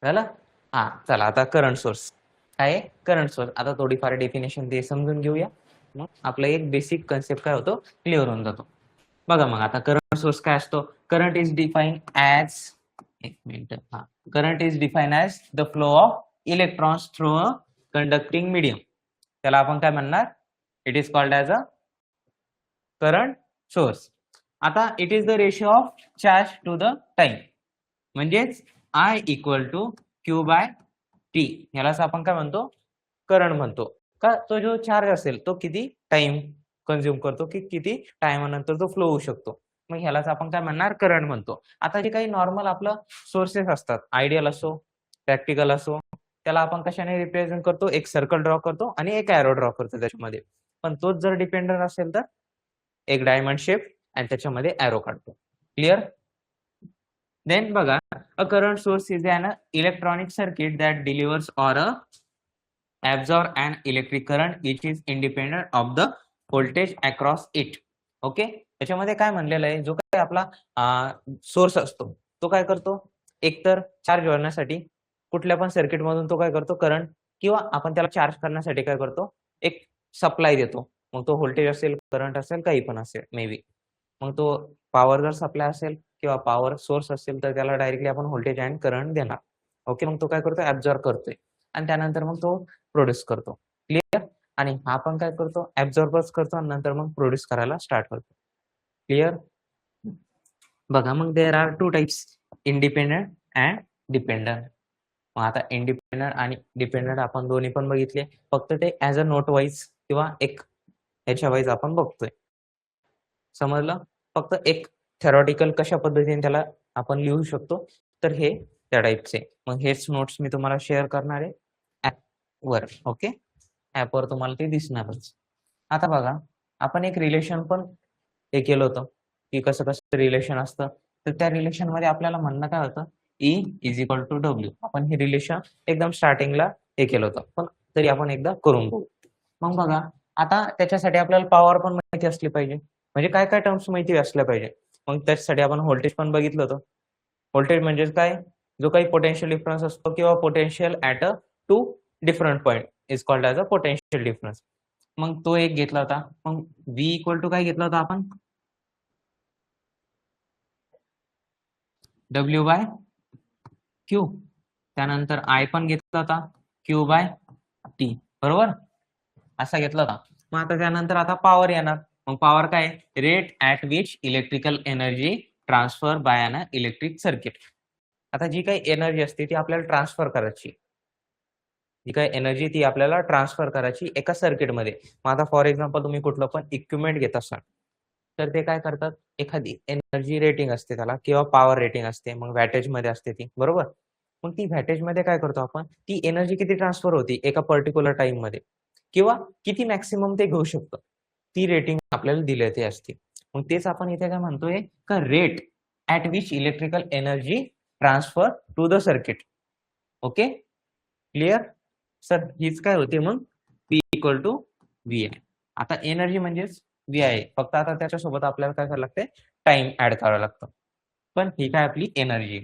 झालं? हां, चला आता करंट सोर्स. काय आहे? Current source. आता थोडीफार डेफिनेशन ते समजून घेऊया. मग आपला एक बेसिक कन्सेप्ट काय होतो? क्लिअर होऊन जातो. बघा मग आता करंट सोर्स काय असतो? करंट इज डिफाईन्ड ॲज एक मिनिट हां. Current is defined as the flow of electrons through a conducting medium. त्याला आपण काय म्हणणार? It is called as a current source. आता it is the ratio of charge to the time. म्हणजेच I equal to Q by T ह्यालाच आपण काय म्हणतो? करंट म्हणतो. का तो जो चार्ज असेल तो किती टाइम कंझ्युम करतो की किती टाइमानंतर तो फ्लो होऊ शकतो. मग ह्यालाच आपण काय म्हणणार? करंट म्हणतो. आता जे काही नॉर्मल आपलं सोर्सेस असतात, आयडियल असो, प्रॅक्टिकल असो, त्याला आपण कशाने रिप्रेझेंट करतो? एक सर्कल ड्रॉ करतो आणि एक एरो ड्रॉ करतो त्याच्यामध्ये. पण तोच जर डिपेंडंट असेल तर एक डायमंड शेप आणि त्याच्यामध्ये एरो काढतो. क्लिअर? देन बघा, a current source is an electronic circuit that delivers or absorb an electric current which is independent of the voltage across it. Okay, त्याच्यामध्ये काय म्हणलेलं आहे? जो काही आपला सोर्स असतो तो काय करतो? एकतर चार्ज होण्यासाठी कुठल्या पण सर्किट मधून तो काय करतो? करंट किंवा आपण त्याला चार्ज करण्यासाठी काय करतो? एक सप्लाय देतो. मग तो व्होल्टेज असेल, करंट असेल, काही पण असेल मे बी. मग तो पॉवर जर सप्लाय असेल किंवा पॉवर सोर्स असेल तर त्याला डायरेक्टली आपण व्होल्टेज अँड करंट देणार. ओके, मग तो काय करतो? ॲब्झॉर्ब करतोय आणि त्यानंतर मग तो प्रोड्यूस करतो. क्लिअर? आणि हा पण काय करतो, ऍब्झॉर्बच करतो आणि नंतर मग प्रोड्यूस करायला स्टार्ट करतो. क्लिअर? बघा मग there are two types, independent and dependent. मग आता इंडिपेंडंट आणि डिपेंडंट आपण दोन्ही पण बघितले, फक्त ते ऍज अ नोट वाईज किंवा एक ह्याच्या वाईज आपण बघतोय. समजलं? फक्त एक थेरॉटिकल कशा पद्धतीने त्याला आपण लिहू शकतो, तर हे त्या टाईपचे. मग हेच नोट्स मी तुम्हाला शेअर करणार आहे ॲपवर. ओके? ॲपवर तुम्हाला ते दिसणारच. आता बघा, आपण एक रिलेशन पण हे केलं होतं, की कसं-कसं रिलेशन असतं. तर त्या रिलेशनमध्ये आपल्याला म्हणणं काय होतं, E = W. आपण हे रिलेशन एकदम स्टार्टिंगला हे केलं होतं. पण तरी आपण एकदा करून बघू. मग बघा, आता त्याच्यासाठी आपल्याला पॉवर पण माहिती असली पाहिजे. म्हणजे काय-काय टर्म्स माहिती असल्या पाहिजे. मग त्याच्यासाठी आपण व्होल्टेज पण बघितलं होतं. व्होल्टेज म्हणजे काय? जो काही पोटेन्शियल डिफरन्स असतो किंवा potential at a 2 different point is called as a potential difference. मग तो एक घेतला होता. मग V काय घेतला होता आपण? W/Q. त्यानंतर I पण घेतला होता Q/T. बरोबर? असा घेतला होता. मग आता त्यानंतर आता पॉवर येणार. मग पॉवर काय? Rate at which electrical energy transfer by an electric circuit. आता जी काही एनर्जी असते ती आपल्याला ट्रान्सफर करायची. जी काही एनर्जी ती आपल्याला ट्रान्सफर करायची एका सर्किटमध्ये. मग आता फॉर एक्झाम्पल तुम्ही कुठलं पण इक्विपमेंट घेत असाल, तर ते काय करतात, एखादी एनर्जी रेटिंग असते त्याला किंवा पॉवर रेटिंग असते. मग वॅटेजमध्ये असते ती, बरोबर? मग ती वॅटेजमध्ये काय करतो आपण, ती एनर्जी किती ट्रान्सफर होती एका पर्टिक्युलर टाईममध्ये किंवा किती मॅक्सिमम ते घेऊ शकतं, ती रेटिंग आपल्याला दिलेली असते. मग तेच आपण इथे काय म्हणतोय, का rate at which electrical energy transfer to the circuit. Okay? Clear? Sir हीच काय होते मग P = VI. आता एनर्जी म्हणजेच VI आहे. फक्त आता त्याच्यासोबत आपल्याला काय करावं लागतंय, टाइम ऍड करावं लागतं. पण ही काय आपली एनर्जी.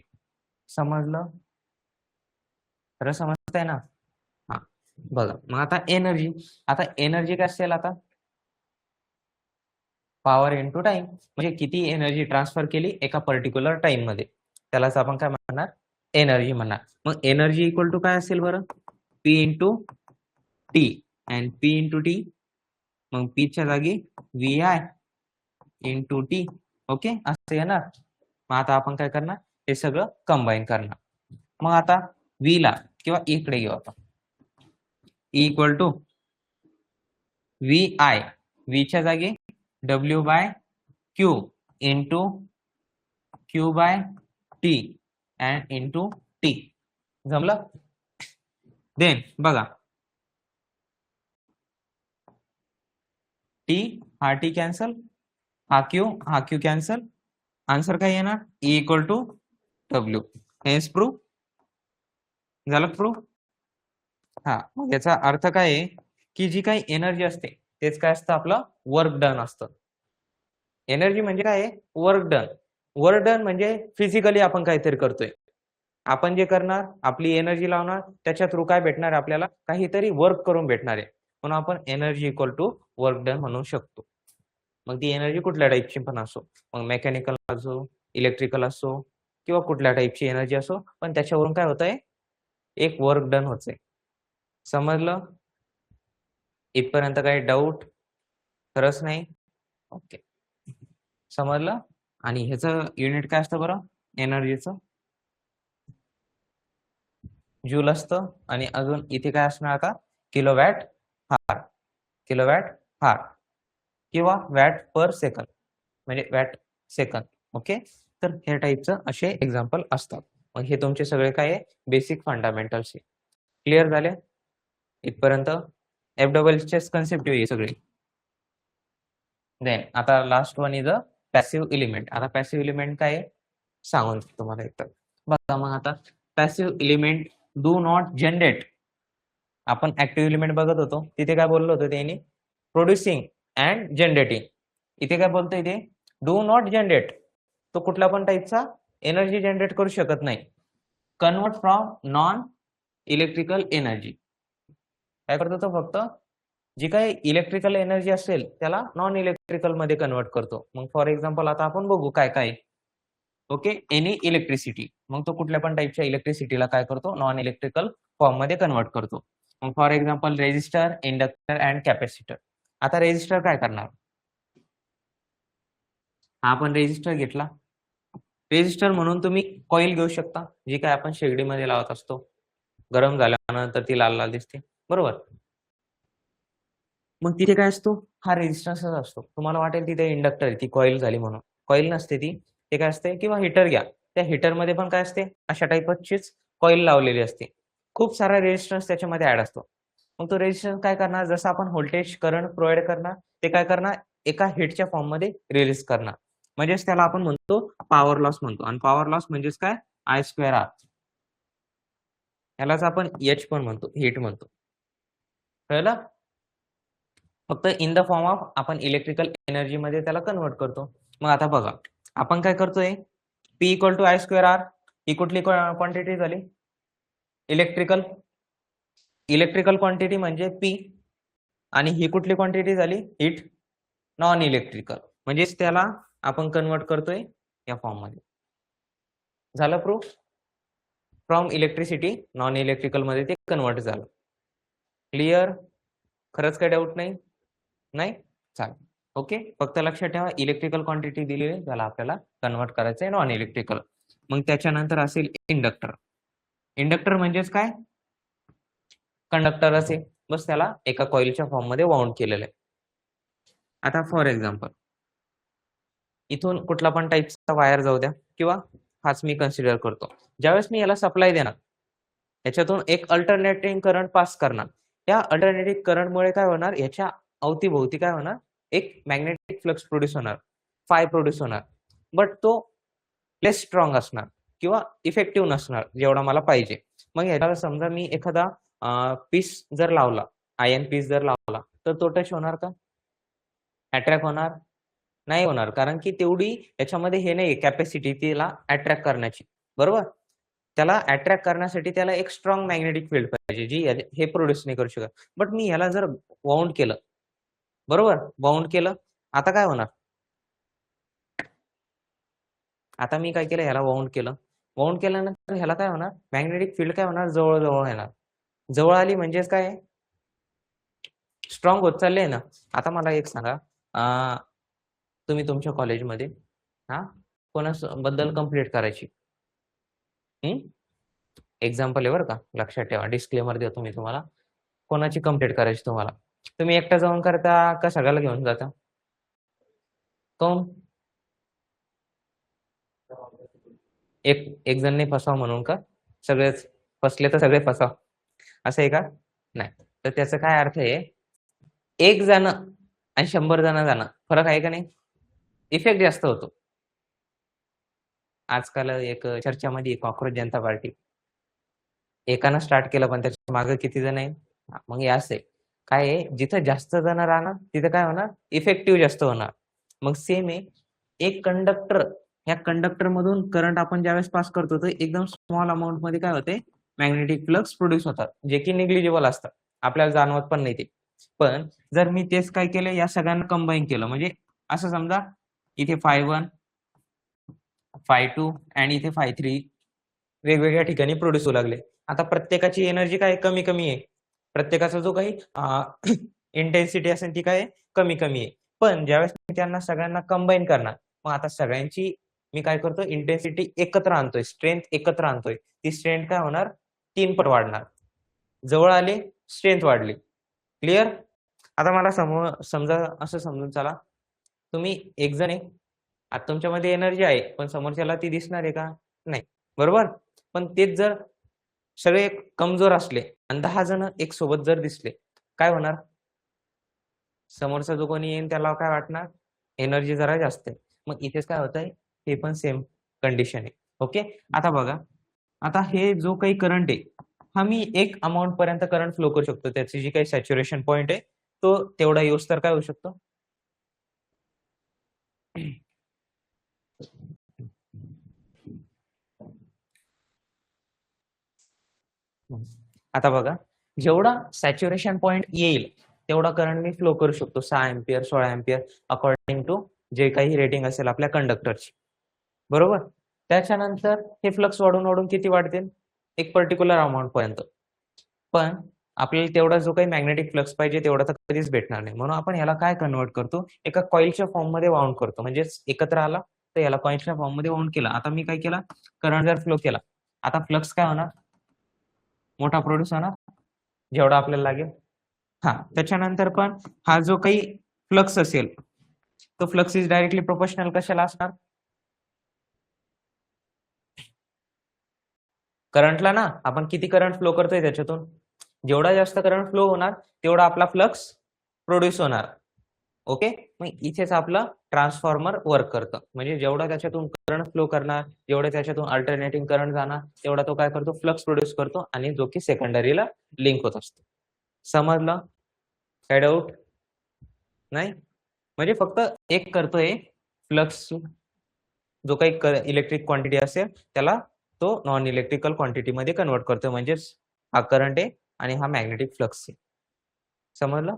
समजलं? खरं समजतंय ना? हां. बघा मग आता एनर्जी. आता एनर्जी काय असेल आता? Power into time. म्हणजे किती एनर्जी ट्रान्सफर केली एका पर्टिक्युलर टाईममध्ये. त्यालाच आपण काय म्हणणार? एनर्जी म्हणणार. मग एनर्जी इक्वल टू काय असेल बरं? P into T and P into T. मग Pच्या जागी VI इंटू टी. ओके? असं येणार. मग आता आपण काय करणार? हे सगळं कंबाईन करणार. मग आता V ला किंवा इकडे घेऊ आपण. E = VI. Vच्या जागी W/Q into Q/T and into T. जमलं? देन बघा, T हा T कॅन्सल, हा Q कॅन्सल. आन्सर काय येणार? E = W. हेच प्रूफ झालं. प्रूफ. हा, मग याचा अर्थ काय आहे, की जी काही एनर्जी असते तेच काय असतं, आपलं वर्क डन असतं. एनर्जी म्हणजे काय आहे? Work done. वर्क डन म्हणजे फिजिकली आपण काहीतरी करतोय. आपण जे करणार, आपली एनर्जी लावणार, त्याच्या थ्रू काय भेटणार आपल्याला? काहीतरी वर्क करून भेटणार आहे. म्हणून आपण एनर्जी = वर्क डन म्हणू शकतो. मग ती एनर्जी कुठल्या टाईपची पण असो. मग मेकॅनिकल असो, इलेक्ट्रिकल असो किंवा कुठल्या टाईपची एनर्जी असो, पण त्याच्यावरून काय होतंय? एक वर्क डन होतंय. समजलं? इथपर्यंत काही डाऊट? खरंच नाही? ओके. समजलं? आणि ह्याचं युनिट काय असतं बरं एनर्जीचं? जूल असतं आणि अजून इथे काय असणार आता? किलोवॅट हार. किलोवॅट हार किंवा वॅट पर सेकंद म्हणजे वॅट सेकंद. ओके? तर ह्या टाईपचं असे एक्झाम्पल असतात. मग हे तुमचे सगळे काय आहे? बेसिक फंडामेंटल्स आहे. क्लिअर झाले? इथपर्यंत FWCचेच कन्सेप्ट आहे सगळे. देन आता last one is a passive element. आता पॅसिव्ह एलिमेंट काय आहे? सांगून तुम्हाला एकतर. बघा मग आता passive element do not generate. आपण ऍक्टिव्ह एलिमेंट बघत होतो. तिथे काय बोललो होतो त्यांनी? Producing and generating. इथे काय बोलतोय ते? Do not generate. तो कुठला पण टाईपचा एनर्जी जनरेट करू शकत नाही. Convert from non electrical energy. काय करतो तो? फक्त जी काही इलेक्ट्रिकल एनर्जी असेल त्याला नॉन इलेक्ट्रिकल मध्ये कन्वर्ट करतो. मग फॉर एक्झाम्पल आता आपण बघू काय काय. Okay, any electricity. मग तो कुठल्या पण टाईपच्या इलेक्ट्रिसिटीला काय करतो? नॉन इलेक्ट्रिकल फॉर्म मध्ये कन्वर्ट करतो. For example resistor, inductor and capacitor. आता रेजिस्टर काय करणार? हा आपण रेजिस्टर घेतला. रेजिस्टर म्हणून तुम्ही कॉईल घेऊ शकता, जी काय आपण शेगडीमध्ये लावत असतो. गरम झाल्यानंतर ती लाल लाल दिसते, बरोबर? मग तिथे काय असतो? हा रेजिस्टन्सच असतो. तुम्हाला वाटेल तिथे इंडक्टर आहे, ती कॉईल झाली म्हणून. कॉईल नसते ती. ते काय असते किंवा हीटर घ्या. त्या हीटरमध्ये पण काय असते? अशा टाइपचीच कॉईल लावलेली असते. खूप सारा रेजिस्टन्स त्याच्यामध्ये ॲड असतो. मग तो रेजिस्टन्स काय करणार? जसं आपण व्होल्टेज, करंट प्रोव्हाईड करणार, ते काय करणार? एका हिटच्या फॉर्ममध्ये रिलीज करणार. म्हणजेच त्याला आपण म्हणतो पॉवर लॉस म्हणतो. आणि पॉवर लॉस म्हणजेच काय? I²R. यालाच आपण एच पण म्हणतो, हीट म्हणतो. कळलं? फक्त इन द फॉर्म ऑफ आपण इलेक्ट्रिकल एनर्जीमध्ये त्याला कन्व्हर्ट करतो. मग आता बघा, आपण काय करतोय? P = I²R. ही कुठली क्वांटिटी झाली? इलेक्ट्रिकल. इलेक्ट्रिकल क्वांटिटी म्हणजे P. आणि ही कुठली क्वांटिटी झाली? हीट. Non electrical. म्हणजेच त्याला आपण कन्व्हर्ट करतोय या फॉर्ममध्ये. झालं proof? From electricity non electrical मध्ये ते कन्व्हर्ट झालं. क्लिअर? खरंच काही डाऊट नाही? नाही? चालेल. ओके. फक्त लक्षात ठेवा, इलेक्ट्रिकल क्वांटिटी दिलेली आहे, त्याला आपल्याला कन्व्हर्ट करायचं आहे नॉन इलेक्ट्रिकल. मग त्याच्यानंतर असेल इंडक्टर. इंडक्टर म्हणजेच काय? कंडक्टर असेल, बस त्याला एका कॉइलच्या फॉर्ममध्ये वाउंड केलेलं आहे. आता फॉर एक्झाम्पल, इथून कुठला पण टाईपचा वायर जाऊ द्या, किंवा हाच मी कन्सिडर करतो. ज्यावेळेस मी याला सप्लाय देणार, याच्यातून एक अल्टरनेटिंग करंट पास करणार. त्या अल्टरनेटिंग करंटमुळे काय होणार? याच्या अवतीभोवती काय होणार? एक मॅग्नेटिक फ्लक्स प्रोड्यूस होणार, फाय प्रोड्यूस होणार. बट तो लेस स्ट्रॉंग असणार किंवा इफेक्टिव्ह नसणार जेवढा मला पाहिजे. मग याला समजा मी एखादा पीस जर लावला, आयर्न पीस जर लावला, तर तो टच होणार का? अट्रॅक्ट होणार? नाही होणार, कारण की तेवढी याच्यामध्ये हे नाही कॅपॅसिटी तिला अट्रॅक्ट करण्याची, बरोबर? त्याला अट्रॅक्ट करण्यासाठी त्याला एक स्ट्रॉंग मॅग्नेटिक फील्ड पाहिजे, जी हे प्रोड्यूस नाही करू शकत. बट मी याला जर वाउंड केलं, बरोबर? वाउंड केलं, आता काय होणार? आता मी काय केलं? ह्याला वाउंड केलं. वाउंड केल्यानंतर ह्याला काय होणार? मॅग्नेटिक फील्ड काय होणार? जवळ येणार. जवळ आली म्हणजेच काय? स्ट्रॉंग होत चालले ना. आता मला एक सांगा, तुम्ही तुमच्या कॉलेजमध्ये कोणाबद्दल कंप्लीट करायची? एक्झाम्पल आहे बरं का, लक्षात ठेवा. डिस्क्लेमर देतो मी तुम्हाला. कोणाची कंप्लीट करायची तुम्हाला? तुम्ही एकटा जाऊन करता का सगळ्याला घेऊन जाता? कोण? एक जण नाही फसाव म्हणून का? सगळेच फसले तर सगळे फसाव, असं आहे का? नाही. तर त्याचा काय अर्थ आहे? 1 जण आणि 100 जण जाणं, फरक आहे का नाही? इफेक्ट जास्त होतो. आजकाल एक चर्चामध्ये कॉकरोच जनता पार्टी. एकानं स्टार्ट केलं, पण त्याच्या मागे किती जण आहे? मग हे असं आहे. काय आहे? जिथं जास्त जण राहणार, तिथं काय होणार? इफेक्टिव्ह जास्त होणार. मग सेम आहे, एक कंडक्टर, ह्या कंडक्टर मधून करंट आपण ज्यावेळेस पास करतो, तर एकदम स्मॉल अमाउंट मध्ये काय होते? मॅग्नेटिक फ्लक्स प्रोड्यूस होतात, जे की निग्लिजिबल असतात, आपल्याला जाणवत पण नाही ते. पण जर मी तेच काय केलं, या सगळ्यांना कंबाईन केलं, म्हणजे असं समजा इथे phi1, phi2 आणि इथे phi3 वेगवेगळ्या ठिकाणी प्रोड्यूस होऊ लागले. आता प्रत्येकाची एनर्जी काय कमी कमी आहे. प्रत्येकाचा जो काही इंटेन्सिटी असेल ती काय कमी कमी आहे. पण ज्यावेळेस मी त्यांना सगळ्यांना कंबाईन करणार, मग आता सगळ्यांची मी काय करतो? इंटेन्सिटी एकत्र आणतोय, स्ट्रेंथ एकत्र आणतोय. ती स्ट्रेंथ काय होणार? 3 पट वाढणार. जवळ आले, स्ट्रेंथ वाढली. क्लिअर? आता मला समजा असं समजून चला, तुम्ही एक जण आहे, आता तुमच्यामध्ये एनर्जी आहे, पण समोरच्याला ती दिसणार आहे का? नाही, बरोबर? पण तेच जर सगळे कमजोर असले आणि 10 जण एक सोबत जर दिसले, काय होणार? समोरचा जो कोणी येईल त्याला काय वाटणार? एनर्जी जरा जास्त आहे. मग इथेच काय होतंय? हे पण सेम कंडिशन आहे. ओके. आता बघा, आता हे जो काही करंट आहे, हा मी एक अमाउंट पर्यंत करंट फ्लो करू शकतो. त्याची जी काही सॅच्युरेशन पॉईंट आहे, तो तेवढा यूज तर काय होऊ शकतो? आता बघा, जेवढा सॅच्युरेशन पॉईंट येईल तेवढा करंट मी फ्लो करू शकतो, 6 अँपिअर 16 अँपिअर अकॉर्डिंग टू जे काही रेटिंग असेल आपल्या कंडक्टरची, बरोबर? त्याच्यानंतर हे फ्लक्स वाढून वाढून किती वाढतील? एक पर्टिक्युलर अमाउंट पर्यंत. पण आपल्याला तेवढा जो काही मॅग्नेटिक फ्लक्स पाहिजे तेवढा तर कधीच भेटणार नाही. म्हणून आपण ह्याला काय कन्वर्ट करतो, एका कॉइलच्या फॉर्ममध्ये वाउंड करतो. म्हणजेच एकत्र आला तर याला कॉइलच्या फॉर्ममध्ये वाउंड केला. आता मी काय केला, करंट जर फ्लो केला, आता फ्लक्स काय होणार, मोठा प्रोड्यूस होणार, जेवढा आपल्याला लागेल. त्याच्यानंतर पण हा जो काही फ्लक्स असेल तो फ्लक्स इज डायरेक्टली प्रोपोर्शनल कशाला असणार, करंटला ना. आपण किती करंट फ्लो करतोय त्याच्यातून, जेवढा जास्त करंट फ्लो होणार तेवढा आपला फ्लक्स प्रोड्यूस होणार. ओके, मग इथेच आपलं ट्रान्सफॉर्मर वर्क करतं. म्हणजे जेवढा त्याच्यातून करंट फ्लो करणार, जेवढे त्याच्यातून अल्टरनेटिंग करंट जाणार, तेवढा तो काय करतो, फ्लक्स प्रोड्यूस करतो आणि जो की सेकंडरीला लिंक होत असतो. समजलं, काय डाऊट नाही? म्हणजे फक्त एक करतोय, फ्लक्स जो काही इलेक्ट्रिक क्वांटिटी असेल त्याला तो नॉन इलेक्ट्रिकल क्वांटिटी मध्ये कन्वर्ट करतो. म्हणजेच हा करंट आहे आणि हा मॅग्नेटिक फ्लक्स आहे. समजलं?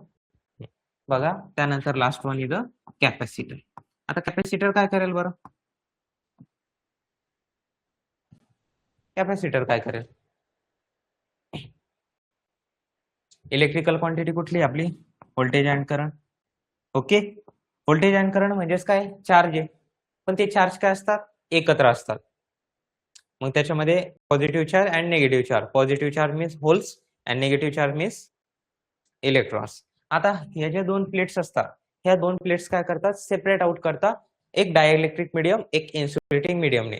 बघा, त्यानंतर लास्ट वन इज कॅपॅसिटर. आता कॅपॅसिटर काय करेल बरं, कॅपॅसिटर काय करेल, इलेक्ट्रिकल क्वांटिटी कुठली आपली, voltage and current. Okay, voltage and current म्हणजेच काय, चार्ज आहे. पण ते चार्ज काय असतात, एकत्र असतात. मग त्याच्यामध्ये positive charge and negative charge. Positive charge means holes and negative charge means electrons. आता ह्या ज्या दोन प्लेट्स असतात, ह्या दोन प्लेट्स काय करतात, सेपरेट आउट करतात, एक डायइलेक्ट्रिक मीडियम, एक इन्सुलेटिंग मीडियमने.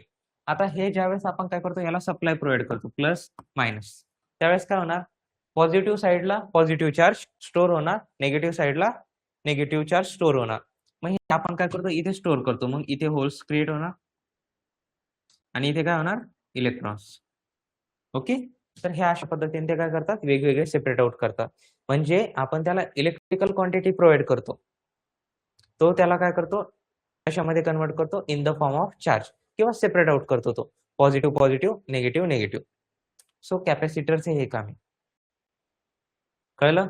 आता हे ज्यावेळेस आपण काय करतो, याला सप्लाय प्रोव्हाइड करतो, प्लस मायनस, त्यावेळेस काय होणार, पॉझिटिव्ह साईडला पॉझिटिव्ह चार्ज स्टोअर होणार, निगेटिव्ह साईडला निगेटिव्ह चार्ज स्टोअर होणार. मग हे आपण काय करतो, इथे स्टोअर करतो. मग इथे होल्स क्रिएट होणार आणि इथे काय होणार, इलेक्ट्रॉन्स. ओके, तर हे अशा पद्धतीने ते काय करतात, वेगवेगळे सेपरेट आउट करतात. म्हणजे आपण त्याला इलेक्ट्रिकल क्वांटिटी प्रोव्हाइड करतो, तो त्याला काय करतो, कशामध्ये कन्वर्ट करतो, in the form of charge, किंवा सेपरेट आउट करतो तो, positive positive, negative negative. So कॅपॅसिटरचे हे काम आहे. कळलं?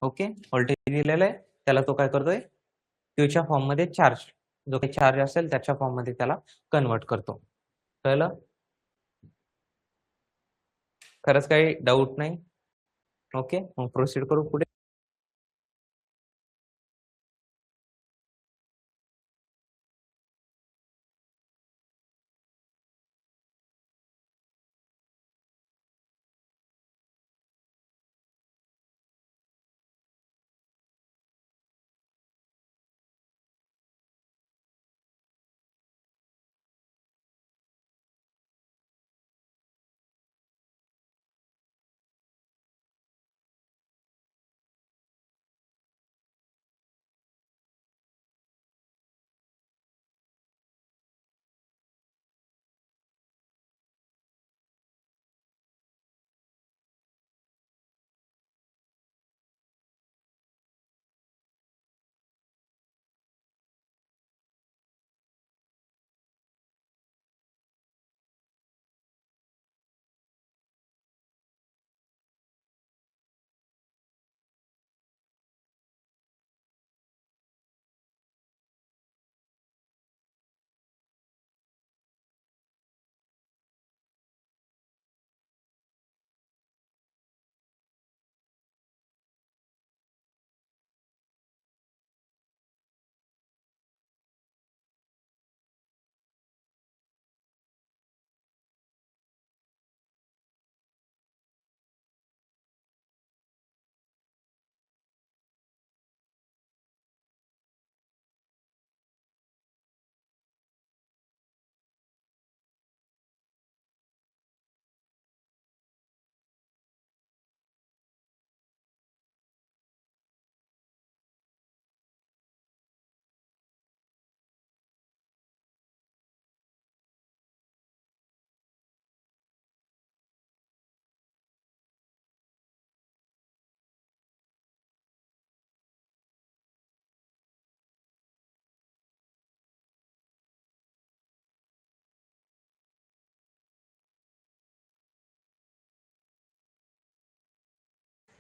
ओके, व्होल्टेज दिलेलं आहे, त्याला तो काय करतोय, क्यूच्या फॉर्म मध्ये चार्ज, जो काही चार्ज असेल त्याच्या फॉर्म मध्ये त्याला कन्वर्ट करतो. कळलं? खरंच काही डाऊट नाही? ओके, मग प्रोसीड करू पुढे.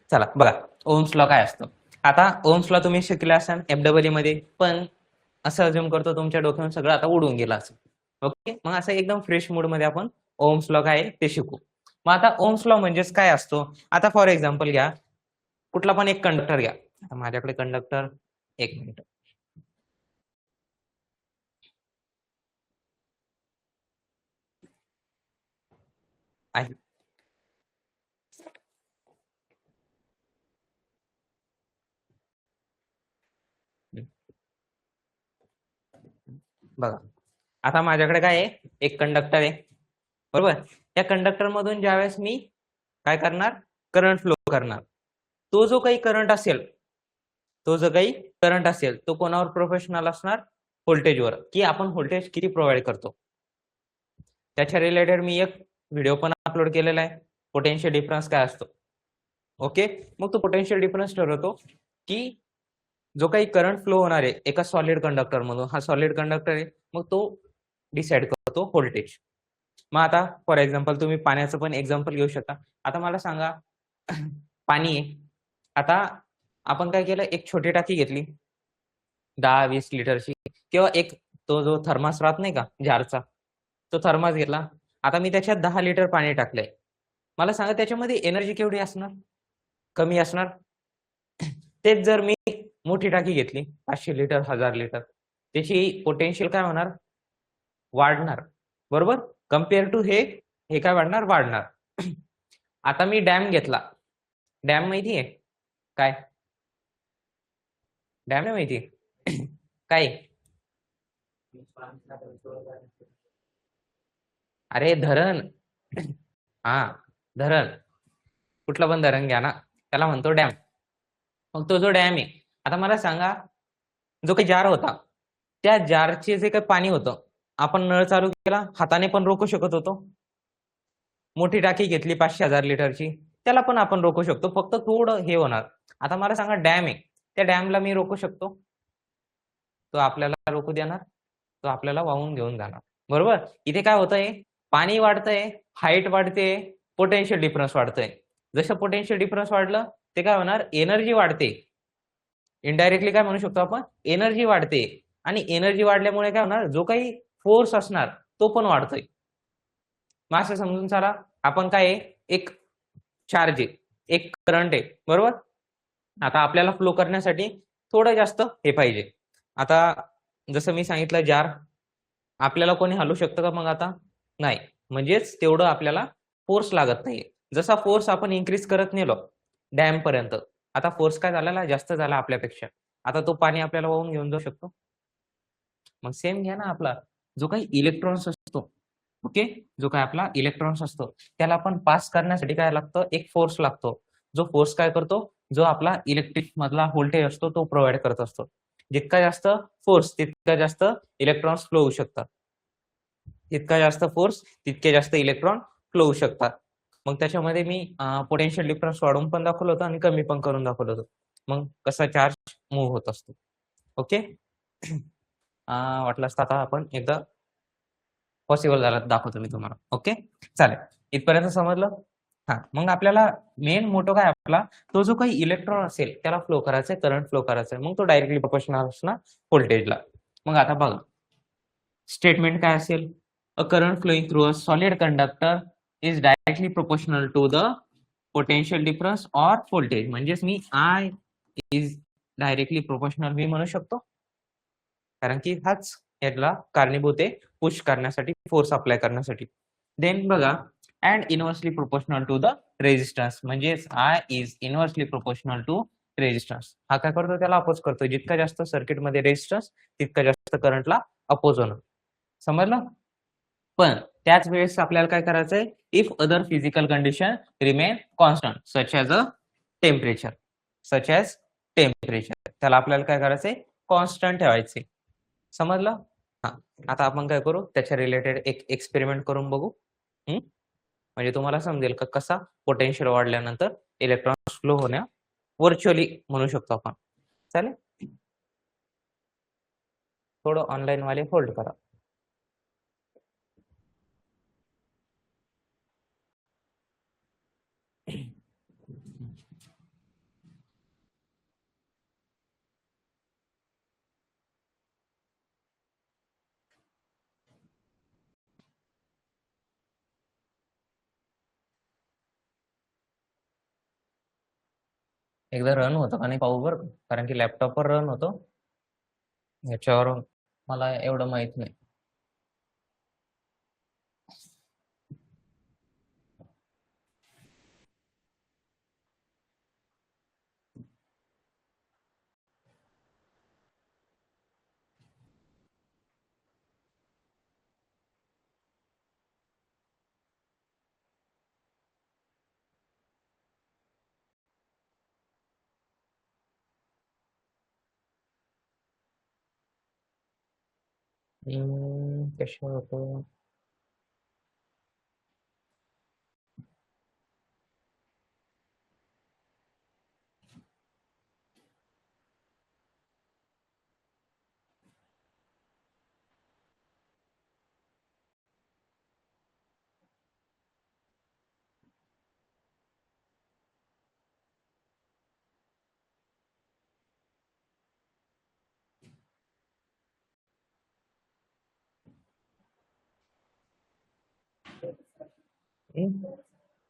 चला बघा, ओम्स लॉ काय असतो. आता ओम्स लॉ तुम्ही शिकले असाल FEE मध्ये, पण असं अज्युम करतो तुमच्या डोक्यातून सगळं आता उडून गेलं असं. ओके, मग असं एकदम फ्रेश मूड मध्ये आपण ओम्स लॉ काय आहे ते शिकू. मग आता ओम्स लॉ म्हणजेच काय असतो, आता फॉर एक्झाम्पल घ्या, कुठला पण एक कंडक्टर घ्या. आता माझ्याकडे कंडक्टर, एक मिनिट आहे. बघा, आता माझ्याकडे काय आहे, एक कंडक्टर आहे बरोबर. या कंडक्टर मधून ज्यावेळेस मी काय करणार, करंट फ्लो करणार, तो जो काही करंट असेल, तो कोणावर प्रोफेशनल असणार, व्होल्टेजवर, की आपण व्होल्टेज किती प्रोव्हाइड करतो. त्याच्या रिलेटेड मी एक व्हिडिओ पण अपलोड केलेला आहे, पोटेन्शियल डिफरन्स काय असतो. ओके, मग तो पोटेन्शियल डिफरन्स ठरवतो की जो काही करंट फ्लो होणार आहे एका सॉलिड कंडक्टर मधून, हा सॉलिड कंडक्टर आहे, मग तो डिसाइड करतो व्होल्टेज. मग आता फॉर एक्झाम्पल तुम्ही पाण्याचं पण एक्झाम्पल घेऊ शकता. आता मला सांगा, पाणी आहे, आता आपण काय केलं, एक छोटी टाकी घेतली 10-20 लिटरची, किंवा एक तो जो थर्मास राहत नाही का जारचा, तो थर्मास घेतला. आता मी त्याच्यात 10 लिटर पाणी टाकलंय. मला सांगा त्याच्यामध्ये एनर्जी केवढी असणार, कमी असणार. तेच जर मी मोठी टाकी घेतली 500 लिटर, 1000 लिटर, त्याची पोटेन्शियल काय होणार, वाढणार बरोबर. कम्पेअर टू हे काय वाढणार, वाढणार. आता मी डॅम घेतला, डॅम माहितीये काय, डॅम नाही माहिती काय, अरे धरण, हा धरण, कुठलं पण धरण घ्या ना, त्याला म्हणतो डॅम. मग तो जो डॅम आहे, आता मला सांगा, जो काही जार होता, त्या जारचे जे काही पाणी होतं, आपण नळ चालू केला, हाताने पण रोखू शकत होतो. मोठी टाकी घेतली 500-1000 लिटरची, त्याला पण आपण रोखू शकतो, फक्त थोडं हे होणार. आता मला सांगा डॅम आहे, त्या डॅमला मी रोखू शकतो, तो आपल्याला रोखू देणार, तो आपल्याला वाहून घेऊन जाणार बरोबर. इथे काय होतंय, पाणी वाढतंय, हाईट वाढते, पोटेन्शियल डिफरन्स वाढतंय. जसं पोटेन्शियल डिफरन्स वाढलं, ते काय होणार, एनर्जी वाढते. इनडायरेक्टली काय म्हणू शकतो आपण, एनर्जी वाढते. आणि एनर्जी वाढल्यामुळे काय होणार, जो काही फोर्स असणार तो पण वाढतोय. मग असं समजून चला, आपण काय आहे, एक चार्ज आहे, एक करंट आहे बरोबर. आता आपल्याला फ्लो करण्यासाठी थोडं जास्त हे पाहिजे. आता जसं मी सांगितलं जार, आपल्याला कोणी हलवू शकतं का, मग आता नाही, म्हणजेच तेवढं आपल्याला फोर्स लागत नाहीये. जसा फोर्स आपण इन्क्रीज करत नेलो डॅम पर्यंत, आता फोर्स काय झालेला, जास्त झाला आपल्यापेक्षा, आता तो पाणी आपल्याला वाहून घेऊन जाऊ शकतो. मग सेम घ्या ना, आपला जो काही इलेक्ट्रॉन्स असतो, ओके, जो काय आपला इलेक्ट्रॉन्स असतो, त्याला आपण पास करण्यासाठी काय लागतं, एक फोर्स लागतो. जो फोर्स काय करतो, जो आपला इलेक्ट्रिक मधला व्होल्टेज असतो तो प्रोव्हाइड करत असतो. जितका जास्त फोर्स तितका जास्त इलेक्ट्रॉन्स फ्लो होऊ शकतात, तितका जास्त फोर्स तितके जास्त इलेक्ट्रॉन फ्लो होऊ शकतात. मग त्याच्यामध्ये मी पोटेन्शियल डिफरन्स वाढवून पण दाखवलं होतं आणि कमी पण करून दाखवलं होतं. मग कसा चार्ज मूव्ह होत असतो. ओके, वाटलं असतं आता आपण एकदा पॉसिबल झालं दाखवतो मी तुम्हाला. ओके, चालेल, इथपर्यंत समजलं. हा, मग आपल्याला मेन मोटो काय आपला, तो जो काही इलेक्ट्रॉन असेल त्याला फ्लो करायचा आहे, करंट फ्लो करायचा आहे, मग तो डायरेक्टली प्रोपोर्शनल असणार व्होल्टेजला. मग आता बघा स्टेटमेंट काय असेल, a current flowing through a solid conductor is directly proportional to the potential difference or voltage. म्हणजेच मी आय इज डायरेक्टली प्रोपोर्शनल मी म्हणू शकतो, कारण की हाच याला कारणीभूत आहे पुश करण्यासाठी, फोर्स अप्लाय करण्यासाठी. देन बघा, and inversely proportional to the resistance, म्हणजेच I is inversely proportional to resistance. हा काय करतो, त्याला अपोज करतो. जितका जास्त सर्किटमध्ये रेजिस्टन्स तितका जास्त करंटला अपोज होणं. समजलं. पण त्याच वेळेस आपल्याला काय करायचंय, if other physical condition remain constant temperature such as temperature, त्याला आपल्याला काय करायचंय, कॉन्स्टंट ठेवायचे. समजलं. हा, आता आपण काय करू, त्याच्या रिलेटेड एक एक्सपेरिमेंट करून बघू. म्हणजे तुम्हाला समजेल का कसा पोटेन्शियल वाढल्यानंतर इलेक्ट्रॉन फ्लो होण्या व्हर्च्युअली म्हणू शकतो आपण. चालेल, थोडं ऑनलाईन वाले होल्ड करा. एकदा रन होतं का नाही पाहू बरं, कारण की लॅपटॉपवर रन होतो, ह्याच्यावर मला एवढं माहित नाही. कशा होतो.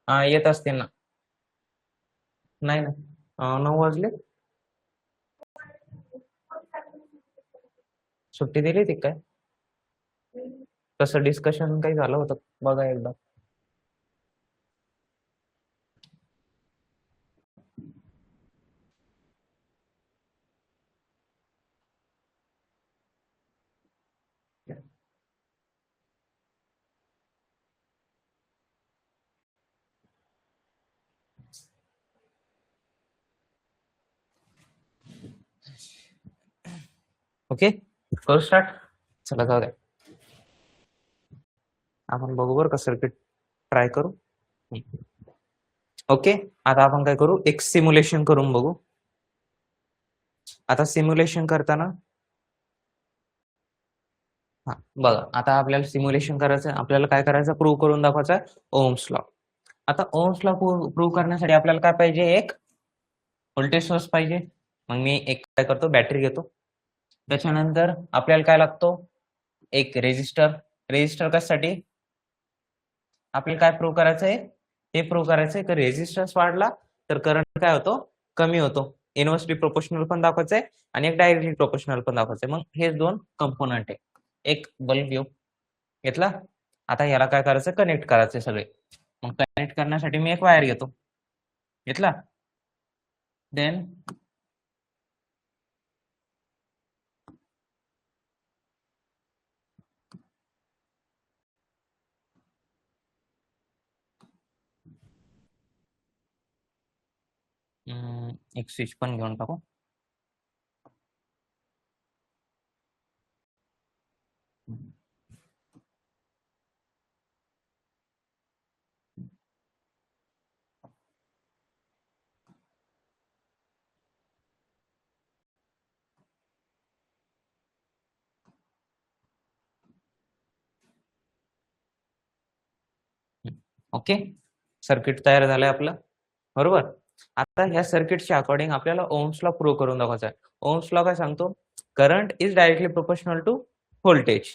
हा येत असते ना. नाही ना, 9 वाजले. सुट्टी दिली होती काय? तसं डिस्कशन काही झालं होतं बघा एकदा. ओके, करू स्टार्ट. चला जाऊ द्या, आपण बघू बरं का सर्किट ट्राय करू. ओके, आता आपण काय करू, एक सिम्युलेशन करून बघू. आता सिम्युलेशन करताना हा बघा, आता आपल्याला सिम्युलेशन करायचं, आपल्याला काय करायचं, प्रूव्ह करून दाखवायचं आहे ओम्स लॉ. आता ओम्स लॉ प्रूव्ह करण्यासाठी आपल्याला काय पाहिजे, एक व्होल्टेज सोर्स पाहिजे. मग मी एक काय करतो, बॅटरी घेतो. त्याच्यानंतर आपल्याला काय लागतो, एक रेजिस्टर. रेजिस्टर कशासाठी, आपल्याला काय प्रूव्ह करायचंय, हे प्रूव्ह करायचंय की रेजिस्टन्स वाढला तर करंट काय होतो, कमी होतो. इनव्हर्सली प्रोपोर्शनल पण दाखवायचंय आणि एक डायरेक्टली प्रोपोर्शनल पण दाखवायचंय. मग हे दोन कंपोनंट आहे. एक बल्ब घेतला. आता याला काय करायचं, कनेक्ट करायचे सगळे. मग कनेक्ट करण्यासाठी मी एक वायर घेतो, घेतला. देन एक स्विच पण घेऊन टाकू. ओके, सर्किट तयार झालंय आपलं, बरोबर. आता ह्या सर्किटच्या अकॉर्डिंग आपल्याला ओम्स लॉ प्रूव्ह करून दाखवायचा आहे. ओम्स लॉ काय सांगतो, current is directly proportional to voltage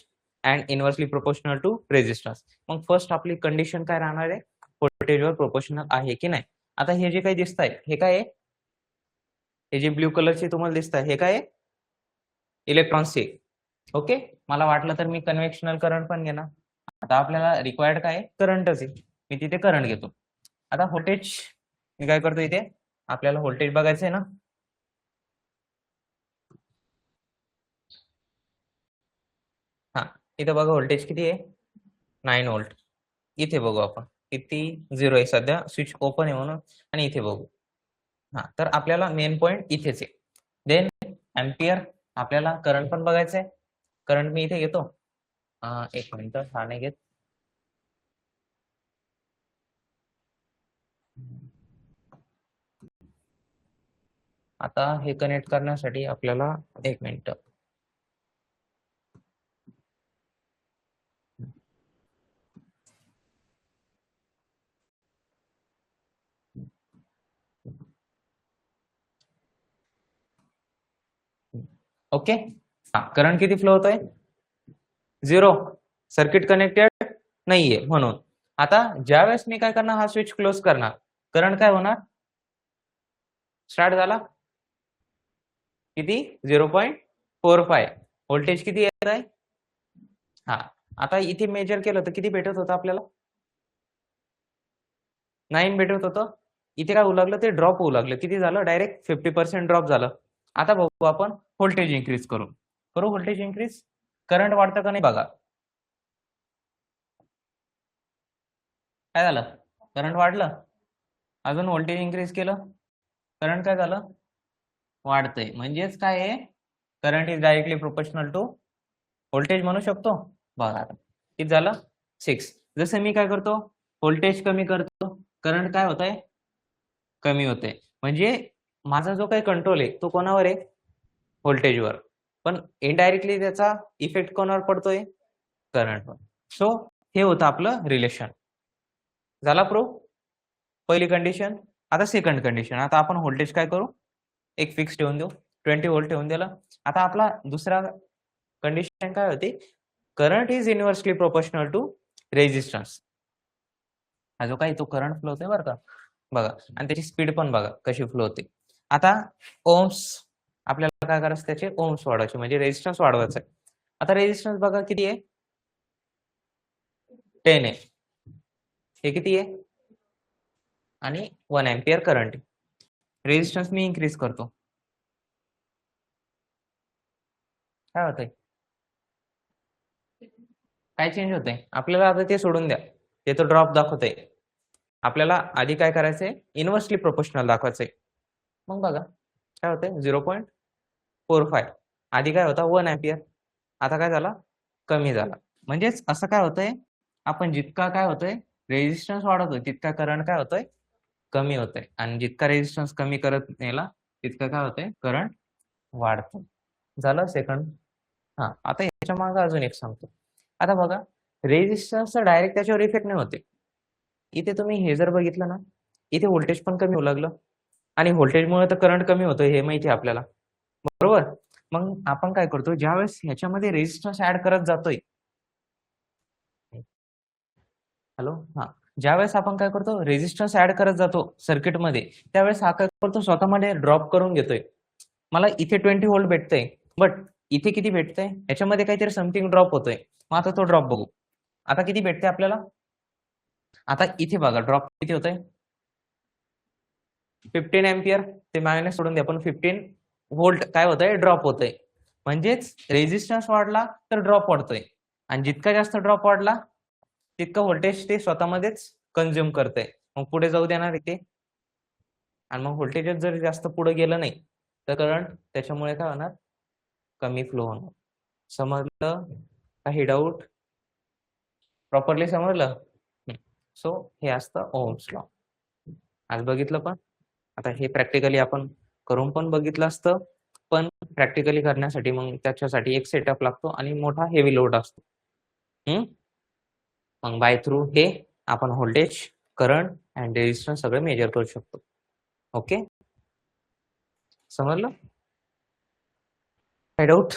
and inversely proportional to resistance. मग फर्स्ट आपली कंडिशन काय राहणार आहे, व्होल्टेजवर प्रोपोर्शनल आहे की नाही. आता हे जे काही दिसत आहे, हे काय आहे, हे जे ब्ल्यू कलरचे तुम्हाला दिसत आहे, हे काय आहे, इलेक्ट्रॉन्सचे. ओके, मला वाटलं तर मी कन्व्हेन्शनल करंट पण घेणार. आता आपल्याला रिक्वायर्ड काय आहे, करंटच आहे, मी तिथे करंट घेतो. आता व्होल्टेज मी काय करतो, इथे आपल्याला व्होल्टेज बघायचं आहे ना. हा, इथे बघा व्होल्टेज किती आहे, 9 व्होल्ट. इथे बघू आपण किती, 0 आहे सध्या, स्विच ओपन आहे म्हणून. आणि इथे बघू, हा, तर आपल्याला मेन पॉइंट इथेच आहे. देन एम्पियर, आपल्याला करंट पण बघायचं आहे. करंट मी इथे घेतो, एक मिनिट, हा नाही घेत. आता हे कनेक्ट करण्यासाठी आपल्याला एक मिनिट. ओके, हा, करंट किती फ्लो होतोय, 0. सर्किट कनेक्टेड नाहीये म्हणून. आता ज्यावेळेस मी काय करणार, हा स्विच क्लोज करणार, करंट काय होणार, स्टार्ट झाला. किती 0.45 व्होल्टेज किती येत आहे. हा आता इथे मेजर केलं तर किती भेटत होतं आपल्याला 9 भेटत होतं. इथे काय होऊ लागलं ते ड्रॉप होऊ लागलं. किती झालं डायरेक्ट 50% ड्रॉप झालं. आता बघू आपण व्होल्टेज इन्क्रीज करू व्होल्टेज इन्क्रीज. करंट वाढतं का नाही बघा. काय झालं करंट वाढलं. अजून व्होल्टेज इन्क्रीज केलं करंट काय झालं वाढतंय. म्हणजेच काय आहे current is directly proportional to voltage म्हणू शकतो. बघा आता किती झालं 6. जसं मी काय करतो व्होल्टेज कमी करतो करंट काय होत आहे कमी होते. म्हणजे माझा जो काही कंट्रोल आहे तो कोणावर आहे व्होल्टेजवर. पण इनडायरेक्टली त्याचा इफेक्ट कोणावर पडतोय करंटवर. सो हे होतं आपलं रिलेशन. झाला प्रूफ पहिली कंडिशन. आता सेकंड कंडिशन. आता आपण व्होल्टेज काय करू एक फिक्स ठेवून देऊ 20 व्होल्ट ठेवून दिलं. आता आपला दुसरा कंडिशन काय होती current is inversely proportional to resistance. हा जो काही तो करंट फ्लो होतोय बरं का बघा आणि त्याची स्पीड पण बघा कशी फ्लो होते. आता ओम्स आपल्याला काय करायचं त्याचे ओम्स वाढवायचे म्हणजे रेजिस्टन्स वाढवायचा आहे. आता रेजिस्टन्स बघा किती आहे 10 आहे. हे किती आहे आणि 1 एम्पियर करंट. रेजिस्टन्स मी इन्क्रीज करतो काय होतंय काय चेंज होतंय आपल्याला. आता ते सोडून द्या ते तो ड्रॉप दाखवतंय. आपल्याला आधी काय करायचंय इनव्हर्सली प्रोपोर्शनल दाखवायचंय. मग बघा काय होतंय 0.45 आधी काय होता 1 एम्पियर आता काय झाला कमी झाला. म्हणजेच असं काय होतंय आपण जितका काय होतंय रेजिस्टन्स वाढवतोय तितका करंट काय होतोय कमी होतंय आणि जितका रेजिस्टन्स कमी करत नेला तितकं काय होतंय करंट वाढतं. झालं सेकंड. हा आता याच्या मागे अजून एक सांगतो. आता बघा रेजिस्टन्सचा डायरेक्ट त्याच्यावर इफेक्ट नाही होते. इथे तुम्ही हे जर बघितलं ना इथे व्होल्टेज पण कमी होऊ लागलं आणि व्होल्टेजमुळे तर करंट कमी होतोय हे माहिती आहे आपल्याला बरोबर. मग आपण काय करतो ज्यावेळेस ह्याच्यामध्ये रेजिस्टन्स ऍड करत जातोय हॅलो हा ज्यावेळेस आपण काय करतो रेजिस्टन्स ऍड करत जातो सर्किटमध्ये त्यावेळेस हा काय करतो स्वतःमध्ये ड्रॉप करून घेतोय. मला इथे 20 व्होल्ट भेटतंय बट इथे किती भेटतंय याच्यामध्ये काहीतरी समथिंग ड्रॉप होतोय. मग आता तो ड्रॉप बघू आता किती भेटते आपल्याला. आता इथे बघा ड्रॉप किती होतंय 15 एम्पियर ते मायनस सोडून द्या पण 15 व्होल्ट काय होतंय ड्रॉप होतंय. म्हणजेच रेजिस्टन्स वाढला तर ड्रॉप वाढतोय आणि जितका जास्त ड्रॉप वाढला तितकं व्होल्टेज ते स्वतःमध्येच कंझ्युम करतंय. मग पुढे जाऊ देणार ते आणि मग व्होल्टेजच जर जास्त पुढे गेलं नाही तर करंट त्याच्यामुळे काय होणार कमी फ्लो होणार. समजलं काही डाऊट प्रॉपरली समजलं. सो हे असतं ओम्स लॉ. आज बघितलं पण आता हे प्रॅक्टिकली आपण करून पण बघितलं असतं पण प्रॅक्टिकली करण्यासाठी मग त्याच्यासाठी एक सेटअप लागतो आणि मोठा हेवी लोड असतो. मग बाय थ्रू हे आपण व्होल्टेज करंट अँड रेजिस्टन्स सगळे मेजर करू शकतो. ओके समजलं काही डाऊट